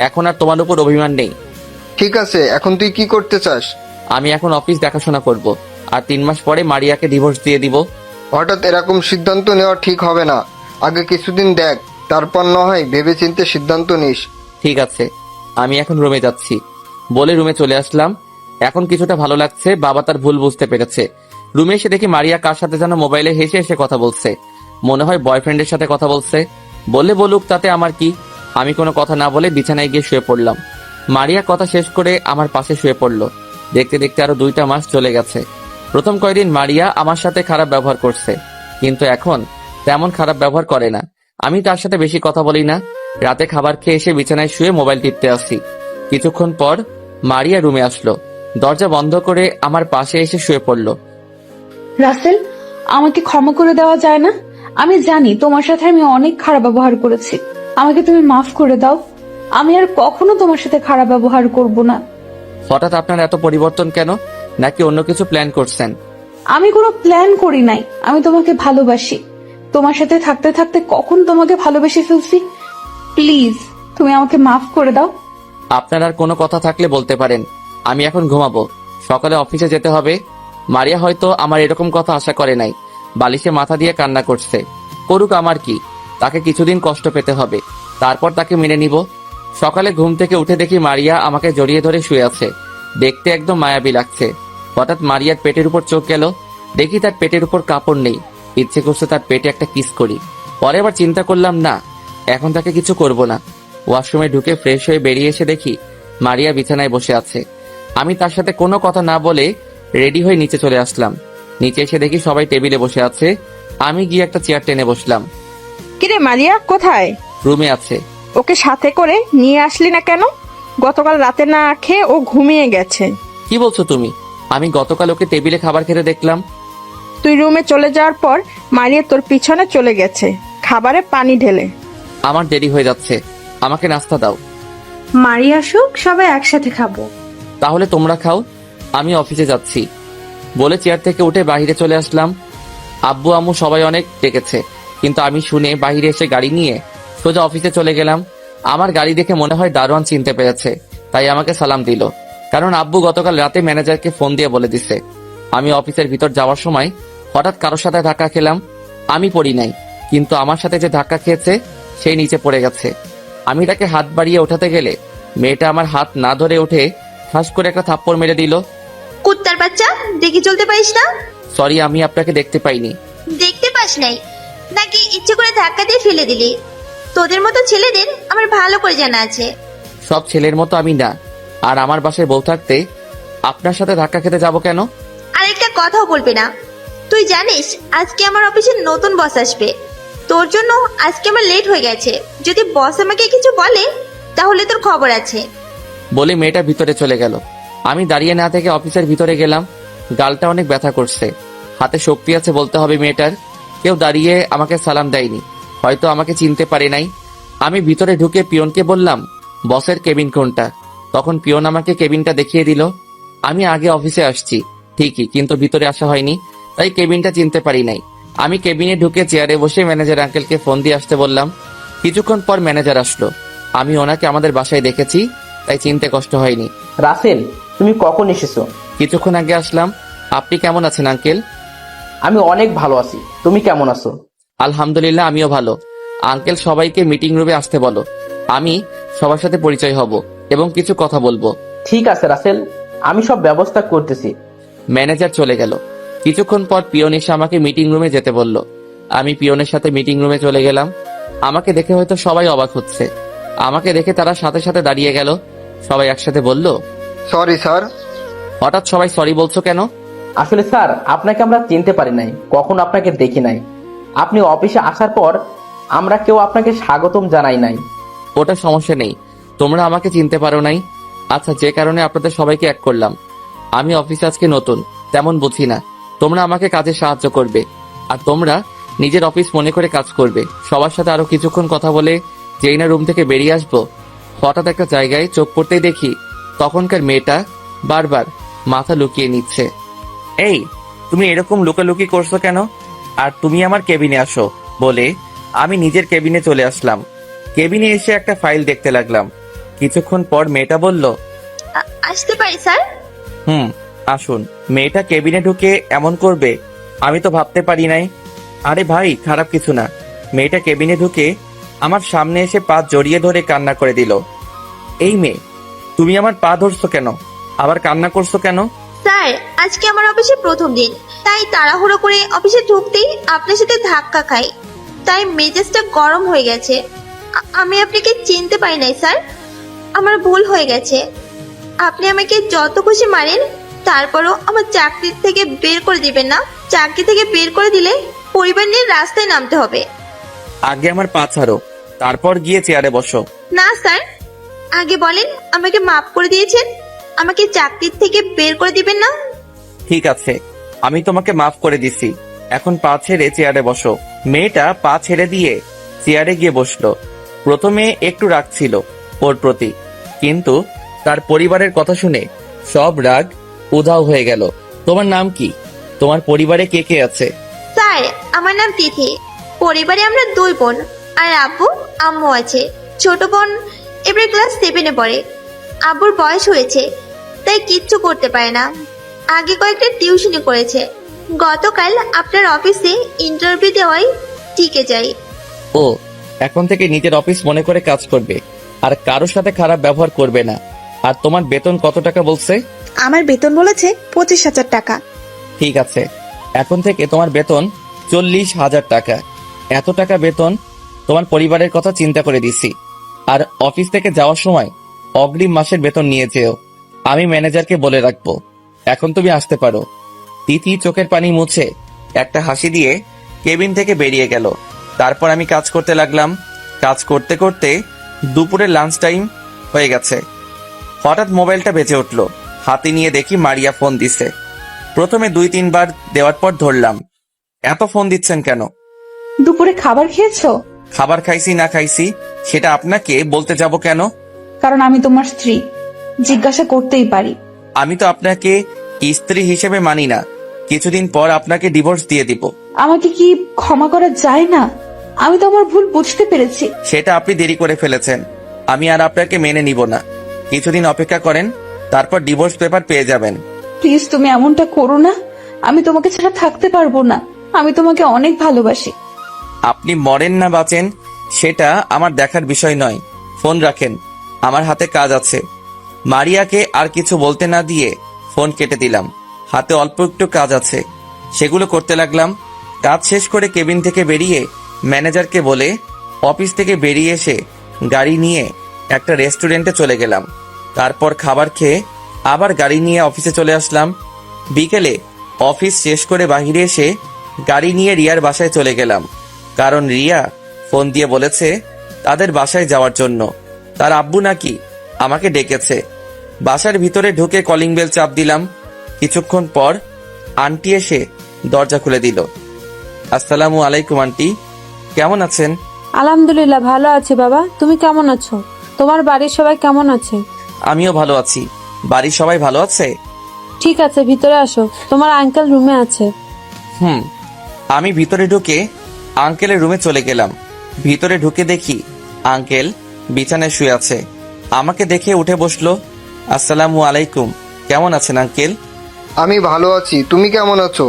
Speaker 1: এখন আর তোমার উপর অভিমান নেই।
Speaker 3: ঠিক আছে, এখন তুই কি করতে চাস?
Speaker 1: আমি এখন অফিস দেখাশোনা করব, আর 3 মাস পরে মারিয়াকে ডিভোর্স দিয়ে দিব।
Speaker 3: হঠাৎ এরকম সিদ্ধান্ত নেওয়া ঠিক হবে না, আগে কিছুদিন দেখ, তারপর না হয় ভেবেচিন্তে সিদ্ধান্ত নিস।
Speaker 1: ঠিক আছে, আমি এখন রুমে যাচ্ছি বলে রুমে চলে আসলাম। এখন কিছুটা ভালো লাগছে, বাবা তার ভুল বুঝতে পেরেছে। রুমে এসে দেখি মারিয়া কার সাথে যেন মোবাইলে হেসে হেসে কথা বলছে। মনে হয় বয়ফ্রেন্ডের সাথে কথা বলছে। বললে বলুক, তাতে আমার কি। আমি কোনো কথা না বলে বিছানায় গিয়ে শুয়ে পড়লাম। মারিয়া কথা শেষ করে আমার পাশে শুয়ে পড়ল। দেখতে দেখতে আরো 2টা মাস চলে গেছে। প্রথম কয়েকদিন মারিয়া আমার সাথে খারাপ ব্যবহার করছে, কিন্তু এখন তেমন খারাপ ব্যবহার করে না। আমি তার সাথে বেশি কথা বলি না। রাতে খাবার খেয়ে এসে বিছানায় শুয়ে মোবাইল টিপতে আসি। কিছুক্ষণ পর মারিয়া রুমে আসলো, দরজা বন্ধ করে আমার পাশে এসে শুয়ে পড়ল।
Speaker 9: রাসেল, আমাকে ক্ষমা করে দেওয়া যায় না? আমি জানি তোমার সাথে আমি অনেক খারাপ ব্যবহার করেছি, আমাকে তুমি মাফ করে দাও। আমি আর কখনো তোমার সাথে খারাপ ব্যবহার করব না।
Speaker 1: হঠাৎ আপনার এত পরিবর্তন কেন? নাকি অন্য কিছু প্ল্যান করছেন?
Speaker 9: আমি কোনো প্ল্যান করি নাই, আমি তোমাকে ভালোবাসি। তোমার সাথে থাকতে থাকতে কখন তোমাকে ভালোবেসে ফেলছি। প্লিজ তুমি আমাকে মাফ করে দাও।
Speaker 1: আপনার আর কোনো কথা থাকলে বলতে পারেন। আমি এখন ঘুমাবো, সকালে অফিসে যেতে হবে। মারিয়া হয়তো আমার এরকম কথা আশা করে নাই। বালিশে মাথা দিয়ে কান্না করছে। করুক, আমার কি। তাকে কিছুদিন কষ্ট পেতে হবে, তারপর তাকে মেনে নিব। সকালে ঘুম থেকে উঠে দেখি মারিয়া আমাকে জড়িয়ে ধরে শুয়ে আছে। দেখতে একদম মায়াবী লাগছে। হঠাৎ মারিয়ার পেটের উপর চোখ গেল। দেখি তার পেটের উপর কাপড় নেই। ইচ্ছে করছে তার পেটে একটা কিস করি। পরে আবার চিন্তা করলাম, না, এখন তাকে কিছু করব না। ওয়াশরুমে ঢুকে ফ্রেশ হয়ে বেরিয়ে এসে দেখি মারিয়া বিছানায় বসে আছে। আমি তার সাথে কোনো কথা না বলে রেডি হয়ে নিচে চলে আসলাম। নিচে এসে দেখি সবাই টেবিলে বসে আছে। আমি গিয়ে একটা চেয়ার টেনে বসলাম।
Speaker 5: কিরে মারিয়া কোথায়?
Speaker 1: রুমে আছে।
Speaker 5: ওকে সাথে করে নিয়ে আসলি না কেন? গতকাল রাতে না খেয়ে ও ঘুমিয়ে গেছে।
Speaker 1: কি বলছো তুমি? আমি গতকাল ওকে টেবিলে খাবার খেতে দেখলাম।
Speaker 5: তুই রুমে চলে যাওয়ার পর মারিয়া তোর পিছনে চলে গেছে খাবারে পানি ঢেলে।
Speaker 1: আমার দেরি হয়ে যাচ্ছে, আমাকে নাস্তা দাও।
Speaker 7: মারি আসুক, সবাই একসাথে খাবো।
Speaker 1: তাহলে তোমরা খাও, আমি অফিসে যাচ্ছি বলে চেয়ার থেকে উঠে বাইরে চলে আসলাম। আব্বু আম্মু সবাই অনেক ডেকেছে, কিন্তু আমি শুনে বাইরে এসে গাড়ি নিয়ে সোজা অফিসে চলে গেলাম। আমার গাড়ি দেখে মনে হয় দারোয়ান চিনতে পেরেছে, তাই আমাকে সালাম দিল। কারণ আব্বু গতকাল রাতে ম্যানেজারকে ফোন দিয়ে বলে দিছে। আমি অফিসের ভিতর যাওয়ার সময় হঠাৎ কারোর সাথে ধাক্কা খেলাম। আমি পড়ি নাই, কিন্তু আমার সাথে যে ধাক্কা খেয়েছে সেই নিচে পড়ে গেছে। আমি তাকে হাত বাড়িয়ে ওঠাতে গেলে মেয়েটা আমার হাত না ধরে উঠে ঠাস করে একটা থাপ্পড় মেরে দিল।
Speaker 4: কুত্তার বাচ্চা, দেখে চলতে পারিস না?
Speaker 1: সরি, আমি আপনাকে দেখতে পাইনি।
Speaker 4: দেখতে পাস নাই নাকি ইচ্ছে করে ধাক্কা দিয়ে ফেলে দিলি? তোদের মতো ছেলেদের আমার ভালো করে জানা আছে।
Speaker 1: সব ছেলের মতো আমি না। আর আমার বাসায় বউ থাকতে আপনার সাথে ধাক্কা খেতে যাব কেন?
Speaker 4: আরেকটা কথাও বলবে না। তুই জানিস আজকে আমার অফিসে নতুন বস আসবে। তোর জন্য আজকে আমার লেট হয়ে গেছে। যদি বস আমাকে কিছু বলে তাহলে তোর খবর আছে।
Speaker 1: বলে মেয়েটা ভিতরে চলে গেল। আমি দাঁড়িয়ে না থেকে অফিসের ভিতরে গেলাম। গালটা অনেক ব্যথা করছে, হাতে শক্তি আছে বলতে হবে মেয়েটার। কেউ দাঁড়িয়ে আমাকে সালাম দেয়নি, হয়তো আমাকে চিনতে পারে নাই। আমি ভিতরে ঢুকে পিয়নকে বললাম, বসের কেবিন কোনটা? তখন পিয়ন আমাকে কেবিনটা দেখিয়ে দিল। আমি আগে অফিসে আসছি ঠিকই, কিন্তু ভিতরে আসা হয়নি, তাই কেবিনটা চিনতে পারি নাই। আমি কেবিনে ঢুকে চেয়ারে বসে ম্যানেজার আঙ্কেলকে ফোন দিয়ে আসতে বললাম। কিছুক্ষণ পর ম্যানেজার আসলো। আমি ওনাকে আমাদের বাসায় দেখেছি, তাই চিনতে কষ্ট হয়নি।
Speaker 8: রাসেল, তুমি কখন এসেছো?
Speaker 1: কিছুক্ষণ আগে আসলাম। আপনি কেমন আছেন আঙ্কেল?
Speaker 8: আমি অনেক ভালো আছি, তুমি কেমন আছো?
Speaker 1: আলহামদুলিল্লাহ, আমিও ভালো। আঙ্কেল, সবাইকে মিটিং রুমে আসতে বলো। আমি সবার সাথে পরিচয় হব এবং কিছু কথা বলবো।
Speaker 8: ঠিক আছে রাসেল, আমি সব ব্যবস্থা করতেছি।
Speaker 1: ম্যানেজার চলে গেল। কিছুক্ষণ পর পিয়ন এসে আমাকে মিটিং রুমে যেতে বলল। আমি পিয়নের সাথে মিটিং রুমে চলে গেলাম। আমাকে দেখে হয়তো সবাই অবাক হচ্ছে। আমাকে দেখে তারা সাথে সাথে দাঁড়িয়ে গেল। সবাই একসাথে বলল,
Speaker 3: সরি স্যার।
Speaker 1: হঠাৎ সবাই সরি বলছো কেন?
Speaker 8: আসলে স্যার, আপনাকে আমরা চিনতে পারি নাই, কখনো আপনাকে দেখি নাই। আপনি অফিসে আসার পর আমরা কেউ আপনাকে স্বাগতম জানাই নাই।
Speaker 1: ওটা সমস্যা নেই, তোমরা আমাকে চিনতে পারো নাই। আচ্ছা, যে কারণে আপনাদের সবাইকে এক করলাম। আমি অফিসে আজকে নতুন, তেমন বুঝি না। তোমরা আমাকে কাজে সাহায্য করবে, আর তোমরা নিজের অফিস মনে করে কাজ করবে। সবার সাথে আরো কিছুক্ষণ কথা বলে যেই না রুম থেকে বেরিয়ে আসবো, হঠাৎ একটা জায়গায় চোখ পড়তেই দেখি তখনকার মেয়েটা বারবার মাথা লুকিয়ে নিচ্ছে। এই, তুমি এরকম লুকালুকি করছো কেন? আর তুমি আমার কেবিনে আসো বলে আমি নিজের কেবিনে চলে আসলাম। কেবিনে এসে একটা ফাইল দেখতে লাগলাম। কিছুক্ষণ পর মেয়েটা বলল,
Speaker 4: আসতে পারি স্যার?
Speaker 1: আসুন। মেয়েটা কেবিনে ঢুকে এমন করবে আমি তো ভাবতে পারি নাই। আরে ভাই, খারাপ কিছু না। মেয়েটা কেবিনে ঢুকে আমার সামনে এসে পা জড়িয়ে ধরে কান্না করে দিল। এই মেয়ে, তুমি আমার পা ধরছো কেন? আবার কান্না করছো কেন?
Speaker 4: স্যার, আজকে আমার অফিসে প্রথম দিন, তাই তাড়াহুড়ো করে অফিসে ঢুকতেই আপনার সাথে ধাক্কা খাই, তাই মেজাজটা গরম হয়ে গেছে। আমি আপনাকে চিনতে পারি নাই স্যার, আমার ভুল হয়ে গেছে। আপনি আমাকে যত খুশি মারেন, তারপরও আমার চাকরি থেকে বের করে দিবেন না। চাকরি থেকে বের করে দিলে পরিবার নিয়ে রাস্তায় নামতে হবে।
Speaker 1: আগে আমার পা ছাড়ো, তারপর গিয়ে চেয়ারে বসো।
Speaker 4: না স্যার, আগে বলেন আমাকে মাফ করে দিয়েছেন, আমাকে চাকরির থেকে বের করে দিবেন না।
Speaker 1: ঠিক আছে, আমি তোমাকে মাফ করে দিছি। এখন পা ছেড়ে চেয়ারে বসো। মেয়েটা পা ছেড়ে দিয়ে চেয়ারে গিয়ে বসলো। প্রথমে একটু রাগ ছিল ওর প্রতি, কিন্তু তার পরিবারের কথা শুনে সব রাগ উধাও হয়ে গেল। তোমার নাম কি? তোমার পরিবারে কে কে আছে?
Speaker 4: স্যার, আমার নাম তিথি। পরিবারে আমরা 2 বোন, আর আব্বু আম্মু আছে। ছোট বোন এবার ক্লাস 7-এ পড়ে। আব্বুর বয়স হয়েছে, তাই কিচ্ছু করতে পারে না। আগে কয়েকটা টিউশনি করেছে। গতকাল আপনার অফিসে ইন্টারভিউ দেওয়াই টিকে যাই।
Speaker 1: ও, এখন থেকে নিজের অফিস মনে করে কাজ করবে, আর কারোর সাথে খারাপ ব্যবহার করবে না। আর তোমার বেতন কত টাকা বলছে?
Speaker 2: আমার বেতন বলেছে 25,000 টাকা।
Speaker 1: ঠিক আছে, এখন থেকে তোমার বেতন 40,000 টাকা। এত টাকা বেতন তোমার পরিবারের কথা চিন্তা করে দিছি। আর অফিস থেকে যাওয়ার সময় অগ্রিম মাসের বেতন নিয়ে যেও, আমি ম্যানেজারকে বলে রাখবো। এখন তুমি আসতে পারো। তিথি চোখের পানি মুছে একটা হাসি দিয়ে কেবিন থেকে বেরিয়ে গেল। তারপর আমি কাজ করতে লাগলাম। কাজ করতে করতে দুপুরের লাঞ্চ টাইম হয়ে গেছে। হঠাৎ মোবাইলটা বেজে উঠলো। হাতে নিয়ে দেখি মারিয়া ফোন দিছে। প্রথমে 2-3 বার দেওয়ার পর ধরলাম। এত ফোন দিচ্ছেন কেন?
Speaker 9: দুপুরে খাবার খেয়েছো?
Speaker 1: খাবার খাইছি না খাইছি সেটা আপনাকে বলতে যাব কেন?
Speaker 9: কারণ আমি তোমার স্ত্রী, জিজ্ঞাসা করতেই পারি।
Speaker 1: আমি তো আপনাকে স্ত্রী হিসেবে মানি না। কিছুদিন পর আপনাকে ডিভোর্স দিয়ে দিব।
Speaker 9: আমাকে কি ক্ষমা করা যায় না? আমি তো আমার ভুল বুঝতে পেরেছি।
Speaker 1: সেটা আপনি দেরি করে ফেলেছেন। আমি আর আপনাকে মেনে নিব না। কিছুদিন অপেক্ষা করেন, তারপর ডিভোর্স পেপার পেয়ে যাবেন।
Speaker 9: প্লিজ, তুমি এমনটা করো না। আমি তোমাকে ছাড়া থাকতে পারবো না। আমি তোমাকে অনেক ভালোবাসি।
Speaker 1: আপনি মরেন না বাঁচেন সেটা আমার দেখার বিষয় নয়। ফোন রাখেন, আমার হাতে কাজ আছে। মারিয়াকে আর কিছু বলতে না দিয়ে ফোন কেটে দিলাম। হাতে অল্প একটু কাজ আছে, সেগুলো করতে লাগলাম। কাজ শেষ করে কেবিন থেকে বেরিয়ে ম্যানেজারকে বলে অফিস থেকে বেরিয়ে এসে গাড়ি নিয়ে একটা রেস্টুরেন্টে চলে গেলাম। তারপর খাবার খেয়ে আবার গাড়ি নিয়ে অফিসে চলে আসলাম। বিকেলে অফিস শেষ করে বাহিরে এসে গাড়ি নিয়ে রিয়ার বাসায় চলে গেলাম, কারণ রিয়া ফোন দিয়ে বলেছে তাদের বাসায় যাওয়ার জন্য। তার আব্বু নাকি আমাকে ডেকেছে। বাসার ভিতরে ঢুকে কলিং বেল চাপ দিলাম। কিছুক্ষণ পর আন্টি এসে দরজা খুলে দিল। আসসালামু আলাইকুম আন্টি, কেমন আছেন?
Speaker 10: আলহামদুলিল্লাহ, ভালো আছি বাবা। তুমি কেমন আছো? তোমার বাড়ির সবাই কেমন আছে?
Speaker 1: আমিও ভালো আছি। বাড়ির সবাই ভালো আছে?
Speaker 10: ঠিক আছে, ভিতরে আসো, তোমার আঙ্কেল রুমে আছে।
Speaker 1: আমি ভিতরে ঢুকে আঙ্কেলের রুমে চলে গেলাম। ভিতরে ঢুকে দেখি আঙ্কেল বিছানায় শুয়ে আছে। আমাকে দেখে উঠে বসলো। আসসালামু আলাইকুম, কেমন আছেন আঙ্কেল?
Speaker 3: আমি ভালো আছি, তুমি কেমন আছো?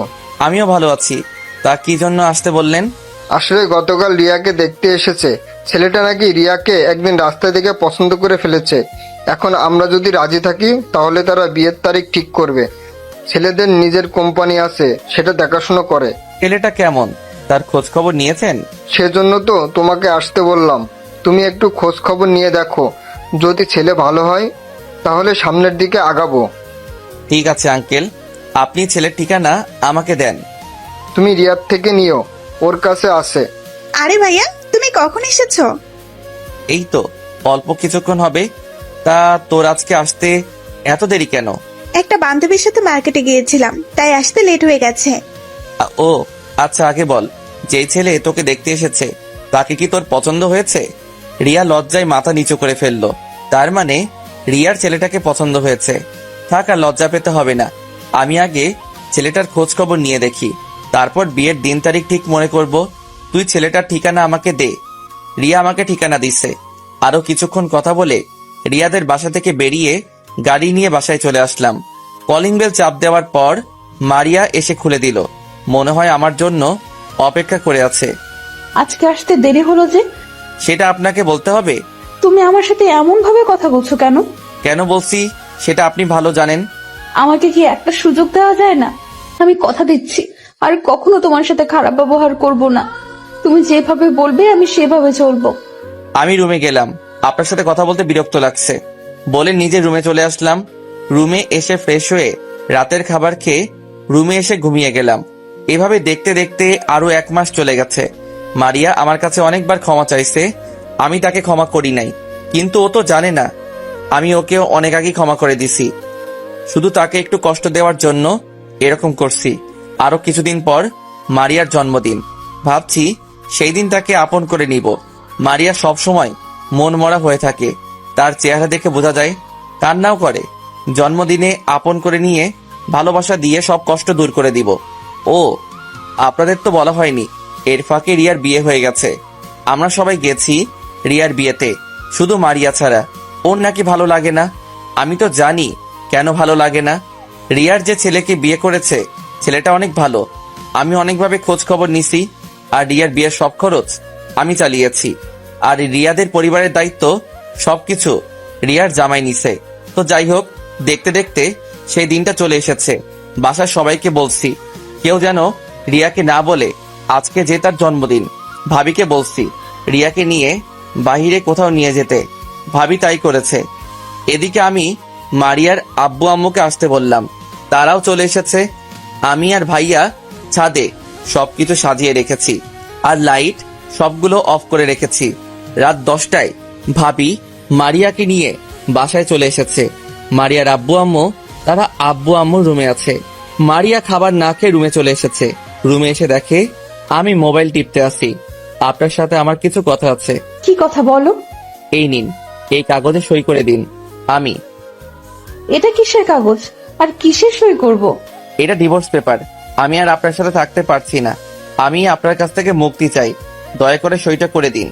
Speaker 1: আমিও ভালো আছি। তা কি জন্য আসতে বললেন?
Speaker 3: আসলে গতকাল রিয়াকে দেখতে এসেছে, ছেলেটা নাকি রিয়াকে একদিন রাস্তায় দেখে পছন্দ করে ফেলেছে। এখন আমরা যদি রাজি থাকি তাহলে তারা বিয়ের তারিখ ঠিক করবে। ছেলেদের নিজের কোম্পানি আছে, সেটা দেখাশুনো করে।
Speaker 1: ছেলেটা কেমন, তার খোঁজ খবর নিয়েছেন?
Speaker 3: সেজন্য তো তোমাকে আসতে বললাম। তুমি একটু খোঁজ খবর নিয়ে দেখো, যদি ছেলে ভালো হয় তাহলে সামনের দিকে আগাবো।
Speaker 1: ঠিক আছে আঙ্কেল, আপনি ছেলের ঠিকানা আমাকে দেন।
Speaker 3: তুমি রিয়ার থেকে নিও, ওর কাছে আছে।
Speaker 2: আরে ভাইয়া, তুমি কখন এসেছো?
Speaker 1: এই তো অল্প কিছুক্ষণ হবে। তা তোর আজকে আসতে এত দেরি কেন?
Speaker 2: একটা বান্ধবীর সাথে মার্কেটে গিয়েছিলাম, তাই আসতে লেট হয়ে গেছে।
Speaker 1: ও আচ্ছা, আগে বল, যেই ছেলে তোকে দেখতে এসেছে তাকে কি তোর পছন্দ হয়েছে? রিয়া লজ্জায় মাথা নিচু করে ফেললো। তার মানে রিয়ার ছেলেটাকে পছন্দ হয়েছে। থাক, আর লজ্জা পেতে হবে না। আমি আগে ছেলেটার খোঁজ খবর নিয়ে দেখি, তারপর বিয়ের দিন তারিখ ঠিক মনে করব। তুই ছেলেটার ঠিকানা আমাকে দে। রিয়া আমাকে ঠিকানা দিছে। আরো কিছুক্ষণ কথা বলে রিয়াদের বাসা থেকে বেরিয়ে গাড়ি নিয়ে বাসায় চলে আসলাম। কলিং বেল চাপ দেওয়ার পর মারিয়া এসে খুলে দিল। মনে হয় আমার জন্য অপেক্ষা করে আছে।
Speaker 9: আজকে আসতে দেরি হলো যে?
Speaker 1: সেটা আপনাকে বলতে হবে?
Speaker 9: তুমি আমার সাথে এমন ভাবে কথা বলছো কেন?
Speaker 1: কেন বলছি সেটা আপনি ভালো জানেন।
Speaker 9: আমাকে কি একটা সুযোগ দেওয়া যায় না? আমি কথা দিচ্ছি আর কখনো তোমার সাথে খারাপ ব্যবহার করব না। তুমি যেভাবে বলবে আমি সেভাবে চলবো।
Speaker 1: আমি রুমে গেলাম, আপনার সাথে কথা বলতে বিরক্ত লাগছে বলে নিজে রুমে চলে আসলাম। রুমে এসে ফ্রেশ হয়ে রাতের খাবার খেয়ে রুমে এসে ঘুমিয়ে গেলাম। এভাবে দেখতে দেখতে আরো 1 মাস চলে গেছে। মারিয়া আমার কাছে অনেকবার ক্ষমা চাইছে, আমি তাকে ক্ষমা করি নাই। কিন্তু ও তো জানে না আমি ওকেও অনেক আগে ক্ষমা করে দিছি। শুধু তাকে একটু কষ্ট দেওয়ার জন্য এরকম করছি। আরো কিছুদিন পর মারিয়ার জন্মদিন। ভাবছি সেই দিন তাকে আপন করে নিব। মারিয়া সব সময় মন মরা হয়ে থাকে, তার চেহারা দেখে বোঝা যায়। কান্নাও করে। জন্মদিনে আপন করে নিয়ে ভালোবাসা দিয়ে সব কষ্ট দূর করে দিব। ও আপনাদের তো বলা হয়নি, এর ফাঁকে রিয়ার বিয়ে হয়ে গেছে। আমরা সবাই গেছি রিয়ার বিয়েতে, শুধু মারিয়া ছাড়া। ওর নাকি ভালো লাগে না। আমি তো জানি কেন ভালো লাগে না। রিয়ার যে ছেলেকে বিয়ে করেছে ছেলেটা অনেক ভালো। আমি অনেকভাবে খোঁজ খবর নিছি, আর রিয়ার বিয়ের সব খরচ আমি চালিয়েছি। আর রিয়াদের পরিবারের দায়িত্ব সবকিছু রিয়ার জামাই নিছে। তো যাই হোক, দেখতে দেখতে সেই দিনটা চলে এসেছে। বাসার সবাইকে বলছি কেউ যেন রিয়াকে না বলে আজকে যে তার জন্মদিন। ভাবিকে বলছি রিয়াকে নিয়ে বাহিরে কোথাও নিয়ে যেতে। ভাবি তাই করেছে। এদিকে আমি মারিয়ার আব্বু আম্মুকে আসতে বললাম, তারাও চলে এসেছে। আমি আর ভাইয়া ছাদে সবকিছু সাজিয়ে রেখেছি, আর লাইট সবগুলো অফ করে রেখেছি। রাত 10টায় ভাবি মারিয়াকে নিয়ে বাসায় চলে এসেছে। মারিয়ার আব্বু আম্মু তারা আব্বু আম্মুর রুমে আছে। মারিয়া খাবার না খেয়ে রুমে চলে এসেছে। রুমে এসে দেখে আমি মোবাইল টিপতে আছি। আপনার সাথে আমার কিছু কথা আছে।
Speaker 9: কি কথা বলো?
Speaker 1: এই নিন, এই কাগজে সই করে দিন। আমি
Speaker 9: এটা কিসের কাগজ আর কিসের সই করব?
Speaker 1: এটা ডিভোর্স পেপার। আমি আর আপনার সাথে থাকতে পারছি না। আমি আপনার কাছ থেকে মুক্তি চাই। দয়া করে সইটা করে দিন।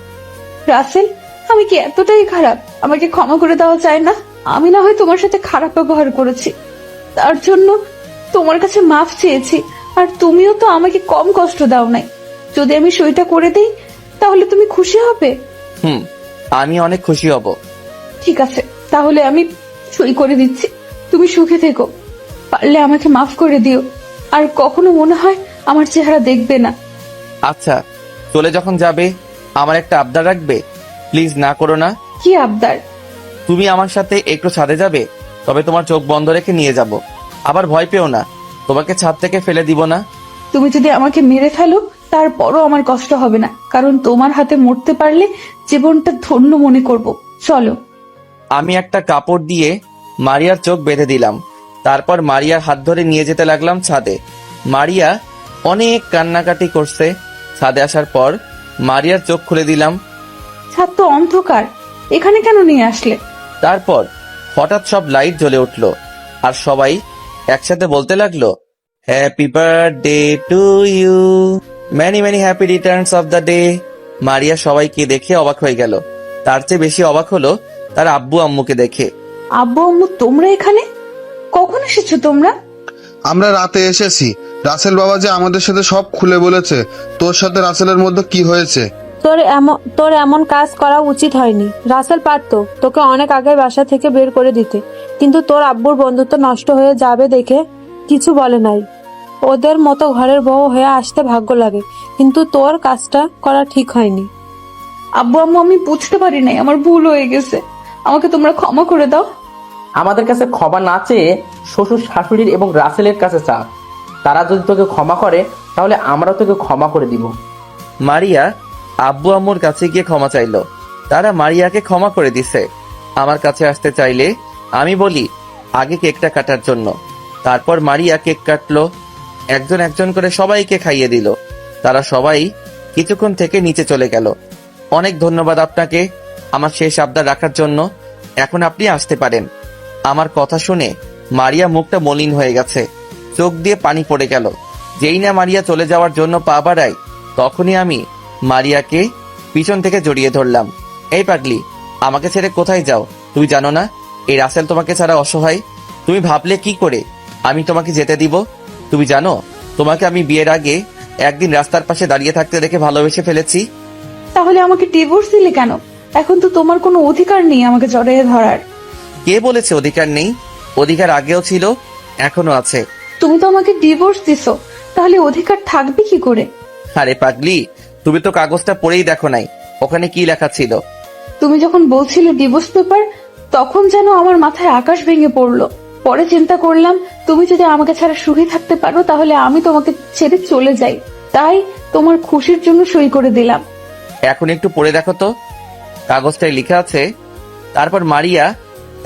Speaker 9: রাসেল, আমি কি এতটাই খারাপ? আমাকে ক্ষমা করে দেওয়া যায় না? আমি না হয় তোমার সাথে খারাপ ব্যবহার করেছি, তার জন্য তোমার কাছে মাফ চেয়েছি। আর তুমিও তো আমাকে কম কষ্ট দাও নাই। যদি আমি সইটা করে দিই তাহলে তুমি খুশি হবে?
Speaker 1: আমি অনেক খুশি হব।
Speaker 9: ঠিক আছে, তাহলে আমি সই করে দিচ্ছি। তুমি সুখে থেকো। পারলে আমাকে মাফ করে দিও, আর কখনো মনে হয় আমার চেহারা দেখবে না।
Speaker 1: আচ্ছা, চলে যখন যাবে আমার একটা আবদার রাখবে? প্লিজ না করো না।
Speaker 9: কি আবদার?
Speaker 1: তুমি আমার সাথে একটু ছাদে যাবে, তবে তোমার চোখ বন্ধ রেখে নিয়ে যাব। আবার ভয় পেও না, তোমাকে ছাদ থেকে ফেলে দিব না।
Speaker 9: তুমি যদি আমাকে মেরে ফেলো তারপরও আমার কষ্ট হবে না, কারণ তোমার হাতে মরতে পারলে জীবনটা ধন্য মনে করব। চলো।
Speaker 1: আমি একটা কাপড় দিয়ে মারিয়ার চোখ বেঁধে দিলাম। তারপর মারিয়ার হাত ধরে নিয়ে যেতে লাগলাম ছাদে। মারিয়া অনেক কান্নাকাটি করছে। ছাদে আসার পর মারিয়ার চোখ খুলে দিলাম।
Speaker 9: ছাদ তো অন্ধকার, এখানে কেন নিয়ে আসলে?
Speaker 1: তারপর হঠাৎ সব লাইট জ্বলে উঠলো, আর সবাই একসাথে বলতে লাগলো, happy birthday to you, many many happy returns of the day. Maria সবাইকে দেখে অবাক হয়ে গেল। তার চেয়ে বেশি অবাক হলো তার আব্বু আম্মুকে দেখে।
Speaker 9: আব্বু আম্মু, তোমরা এখানে কখন এসেছো তোমরা?
Speaker 6: আমরা রাতে এসেছি। রাসেল বাবা যে আমাদের সাথে সব খুলে বলেছে তোর সাথে রাসেলের মধ্যে কি হয়েছে।
Speaker 10: তোর এমন কাজ করা উচিত হয়নি। রাসেল পারতো তোকে অনেক আগে বাসা থেকে বের করে দিতে, কিন্তু তোর আব্বুর বন্ধুত্ব নষ্ট হয়ে যাবে দেখে কিছু বলে নাই। ওদের মতো ঘরের বউ হয়ে আসতে ভাগ্য লাগে, কিন্তু তোর কাজটা করা ঠিক হয়নি।
Speaker 9: আব্বু আম্মু, আমি বুঝতে পারি নাই, আমার ভুল হয়ে গেছে, আমাকে তোমরা ক্ষমা করে দাও।
Speaker 8: আমাদের কাছে ক্ষমা না চেয়ে শ্বশুর শাশুড়ির এবং রাসেলের কাছে চা। তারা যদি তোকে ক্ষমা করে তাহলে আমরা তোকে ক্ষমা করে দিব।
Speaker 1: মারিয়া আব্বু আম্মুর কাছে গিয়ে ক্ষমা চাইলো। তারা মারিয়াকে ক্ষমা করে দিছে। আমার কাছে আসতে চাইলে আমি বলি আগে কেকটা কাটার জন্য। তারপর মারিয়া কেক কাটলো, একজন একজন করে সবাইকে খাইয়ে দিল। তারা সবাই কিছুক্ষণ থেকে নিচে চলে গেল। অনেক ধন্যবাদ আপনাকে আমার শেষ আবদার রাখার জন্য। এখন আপনি আসতে পারেন। আমার কথা শুনে মারিয়া মুখটা মলিন হয়ে গেছে, চোখ দিয়ে পানি পড়ে গেল। যেই না মারিয়া চলে যাওয়ার জন্য পা বাড়ায়, তখনই আমি মারিয়াকে পিছন থেকে জড়িয়ে ধরলাম। এই পাগলি, আমাকে ছেড়ে কোথায় যাও? তুমি জানো না এই রাসেল তোমাকে ছাড়া অসহায়? তুমি ভাবলে কি করে আমি তোমাকে যেতে দিব? তুমি জানো তোমাকে আমি বিয়ের আগে একদিন রাস্তার পাশে দাঁড়িয়ে থাকতে দেখে ভালোবেসে ফেলেছি।
Speaker 9: তাহলে আমাকে ডিভোর্স দিলে কেন? এখন তো তোমার কোনো অধিকার নেই আমাকে জড়িয়ে ধরার।
Speaker 1: কে বলেছে অধিকার নেই? অধিকার আগেও ছিল, এখনো আছে।
Speaker 9: তুমি তো আমাকে ডিভোর্স দিছো, তাহলে অধিকার থাকবে কি করে?
Speaker 1: আরে পাগলি, তুমি তো কাগজটা পড়েই দেখো নাই, ওখানে কি লেখা ছিল?
Speaker 9: তুমি যখন বলছিলে ডিভোর্স পেপার, তখন যেন আমার মাথায় আকাশ ভেঙে পড়লো। পরে চিন্তা করলাম তুমি যদি আমাকে ছাড়া সুখী থাকতে পারো তাহলে আমি তোমাকে ছেড়ে চলে যাই, তাই তোমার খুশির জন্য সই করে দিলাম।
Speaker 1: এখন একটু পড়ে দেখো তো, কাগজটায় লেখা আছে। তারপর মারিয়া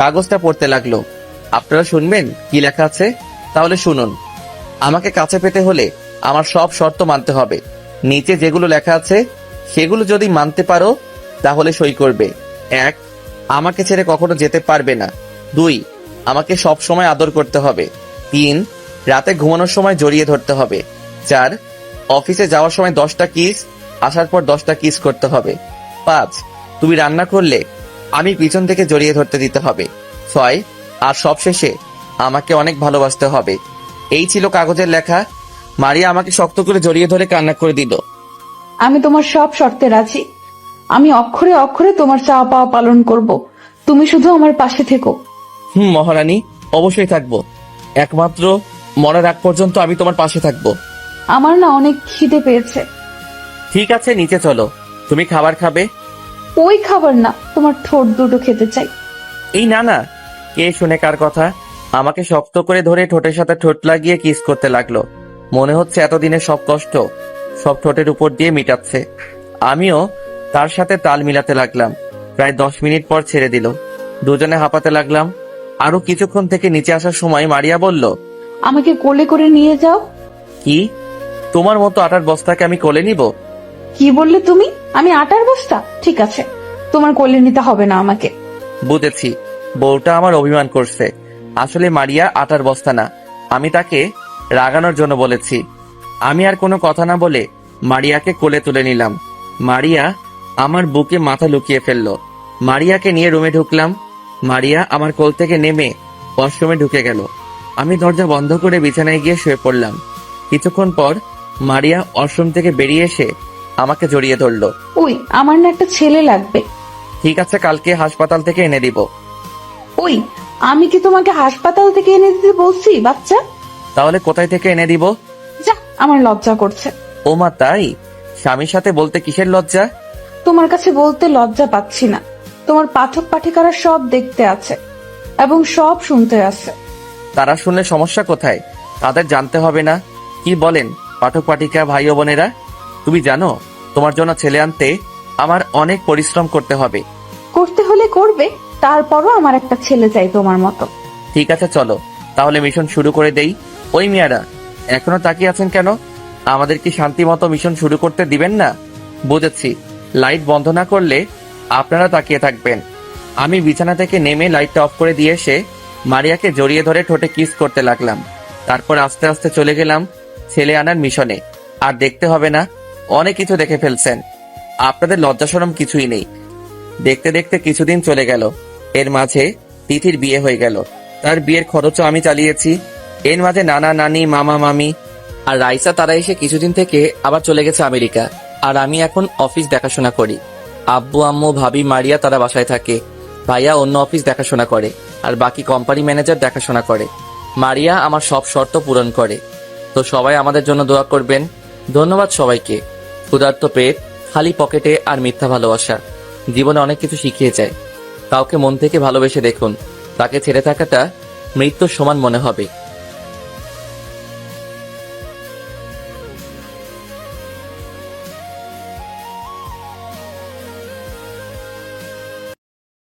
Speaker 1: কাগজটা পড়তে লাগলো। আপনারা শুনবেন কি লেখা আছে? তাহলে শুনুন। আমাকে কাছে পেতে হলে আমার সব শর্ত মানতে হবে। নিচে যেগুলো লেখা আছে সেগুলো যদি মানতে পারো তাহলে সই করবে। 1, আমাকে ছেড়ে কখনো যেতে পারবে না। 2, আমাকে সব সময় আদর করতে হবে। 3, রাতে ঘুমানোর সময় জড়িয়ে ধরতে হবে। 4, অফিসে যাওয়ার সময় 10টা কিস, আসার পর 10টা কিস করতে হবে। 5, তুমি রান্না করলে আমি পিছন থেকে জড়িয়ে ধরতে দিতে হবে। 6, আর সবশেষে আমাকে অনেক ভালোবাসতে হবে। এই ছিল কাগজের লেখা। মারিয়া আমাকে শক্ত করে জড়িয়ে ধরে কান্না করে দিল।
Speaker 9: আমি তোমার সব শর্তে রাজি। আমি অক্ষরে অক্ষরে তোমার চাওয়া পাওয়া পালন করব। তুমি শুধু আমার পাশে থেকো।
Speaker 1: মহারানী, অবশ্যই থাকবো। একমাত্র মরার আগ পর্যন্ত আমি তোমার পাশে থাকবো।
Speaker 9: আমার না অনেক খিদে পেয়েছে।
Speaker 1: ঠিক আছে, নিচে চলো। তুমি খাবার খাবে?
Speaker 9: ওই খাবার না, তোমার ঠোঁট দুটো খেতে চাই।
Speaker 1: এই না না, কে শুনে কার কথা? আমাকে শক্ত করে ধরে ঠোঁটের সাথে ঠোঁট লাগিয়ে কিস করতে লাগলো। মনে হচ্ছে এতদিনের সব কষ্ট সব ঠোঁটের উপর দিয়ে মিটাচ্ছে। আমিও তার সাথে তাল মিলাতে লাগলাম। প্রায় 10 মিনিট পর ছেড়ে দিল। দুজনে হাঁপাতে লাগলাম। আরো কিছুক্ষণ থেকে নিচে আসার সময় মারিয়া বলল,
Speaker 9: আমাকে কোলে করে নিয়ে যাও।
Speaker 1: কি? তোমার মতো আটার বস্তাকে আমি কোলে নিব?
Speaker 9: কি বললে তুমি? আমি আটার বস্তা? ঠিক আছে, তোমার কোলে নিতে হবে না আমাকে।
Speaker 1: বুঝেছি, বউটা আমার অভিমান করছে। আসলে মারিয়া আটার বস্তা না, আমি তাকে রাগানোর জন্য বলেছি। আমি আর কোনো কথা না বলে মারিয়াকে কোলে তুলে নিলাম। মারিয়া আমার বুকে মাথা লুকিয়ে ফেললো। মারিয়াকে নিয়ে রুমে ঢুকলাম। মারিয়া আমার কোল থেকে নেমে ওয়াশরুমে ঢুকে গেল। আমি দরজা বন্ধ করে বিছানায় গিয়ে শুয়ে পড়লাম। কিছুক্ষণ পর মারিয়া ওয়াশরুম থেকে বেরিয়ে এসে আমাকে জড়িয়ে ধরলো।
Speaker 9: ওই, আমার না একটা ছেলে লাগবে।
Speaker 1: ঠিক আছে, কালকে হাসপাতাল থেকে এনে দিব।
Speaker 9: ওই, আমি কি তোমাকে হাসপাতাল থেকে এনে দিতে বলছি বাচ্চা?
Speaker 1: তাহলে কোথায় থেকে এনে দিব?
Speaker 9: যা, আমার লজ্জা করছে।
Speaker 1: ও মা, তাই? স্বামীর সাথে বলতে কিসের লজ্জা?
Speaker 9: তোমার কাছে বলতে লজ্জা পাচ্ছি না। তোমার পাঠক পাঠিকারা সব দেখতে আছে এবং সব শুনতে আছে।
Speaker 1: তারা শুনলে সমস্যা কোথায়? তাদের জানতে হবে না? কি বলেন পাঠক পাঠিকা ভাই ও বোনেরা? তুমি জানো তোমার জন্য ছেলে আনতে আমার অনেক পরিশ্রম করতে হবে।
Speaker 9: করতে হলে করবে, তারপরও আমার একটা ছেলে চাই তোমার মতো।
Speaker 1: ঠিক আছে, চলো তাহলে মিশন শুরু করে দেই। ওই মিয়ারা, এখনো তাকিয়ে আছেন কেন? আমাদের কি শান্তি মতো মিশন শুরু করতে দিবেন না? বুঝেছি, লাইট বন্ধ না করলে আপনারা তাকিয়ে থাকবেন। আমি বিছানা থেকে নেমে লাইটটা অফ করে দিয়ে এসে মারিয়াকে জড়িয়ে ধরে ঠোঁটে কিস করতে লাগলাম। তারপর আস্তে আস্তে চলে গেলাম ছেলে আনার মিশনে। আর দেখতে হবে না, অনেক কিছু দেখে ফেলছেন। আপনাদের লজ্জাশরম কিছুই নেই। দেখতে দেখতে কিছুদিন চলে গেল। এর মাঝে তিথির বিয়ে হয়ে গেল। তার বিয়ের খরচও আমি চালিয়েছি। এর মাঝে নানা নানি, মামা মামি আর রাইসা তারা এসে কিছুদিন থেকে আবার চলে গেছে আমেরিকা। আর আমি এখন অফিস দেখাশোনা করি। আব্বু আম্মু ভাবি মারিয়া তারা বাসায় থাকে। ভাইয়া অন্য অফিস দেখাশোনা করে আর বাকি কোম্পানি ম্যানেজার দেখাশোনা করে। মারিয়া আমার সব শর্ত পূরণ করে। তো সবাই আমাদের জন্য দোয়া করবেন। ধন্যবাদ সবাইকে। ক্ষুধার্ত পেট, খালি পকেটে আর মিথ্যা ভালোবাসা জীবনে অনেক কিছু শিখিয়ে যায়। কাউকে মন থেকে ভালোবেসে দেখুন, তাকে ছেড়ে থাকাটা মৃত্যুর সমান মনে হবে।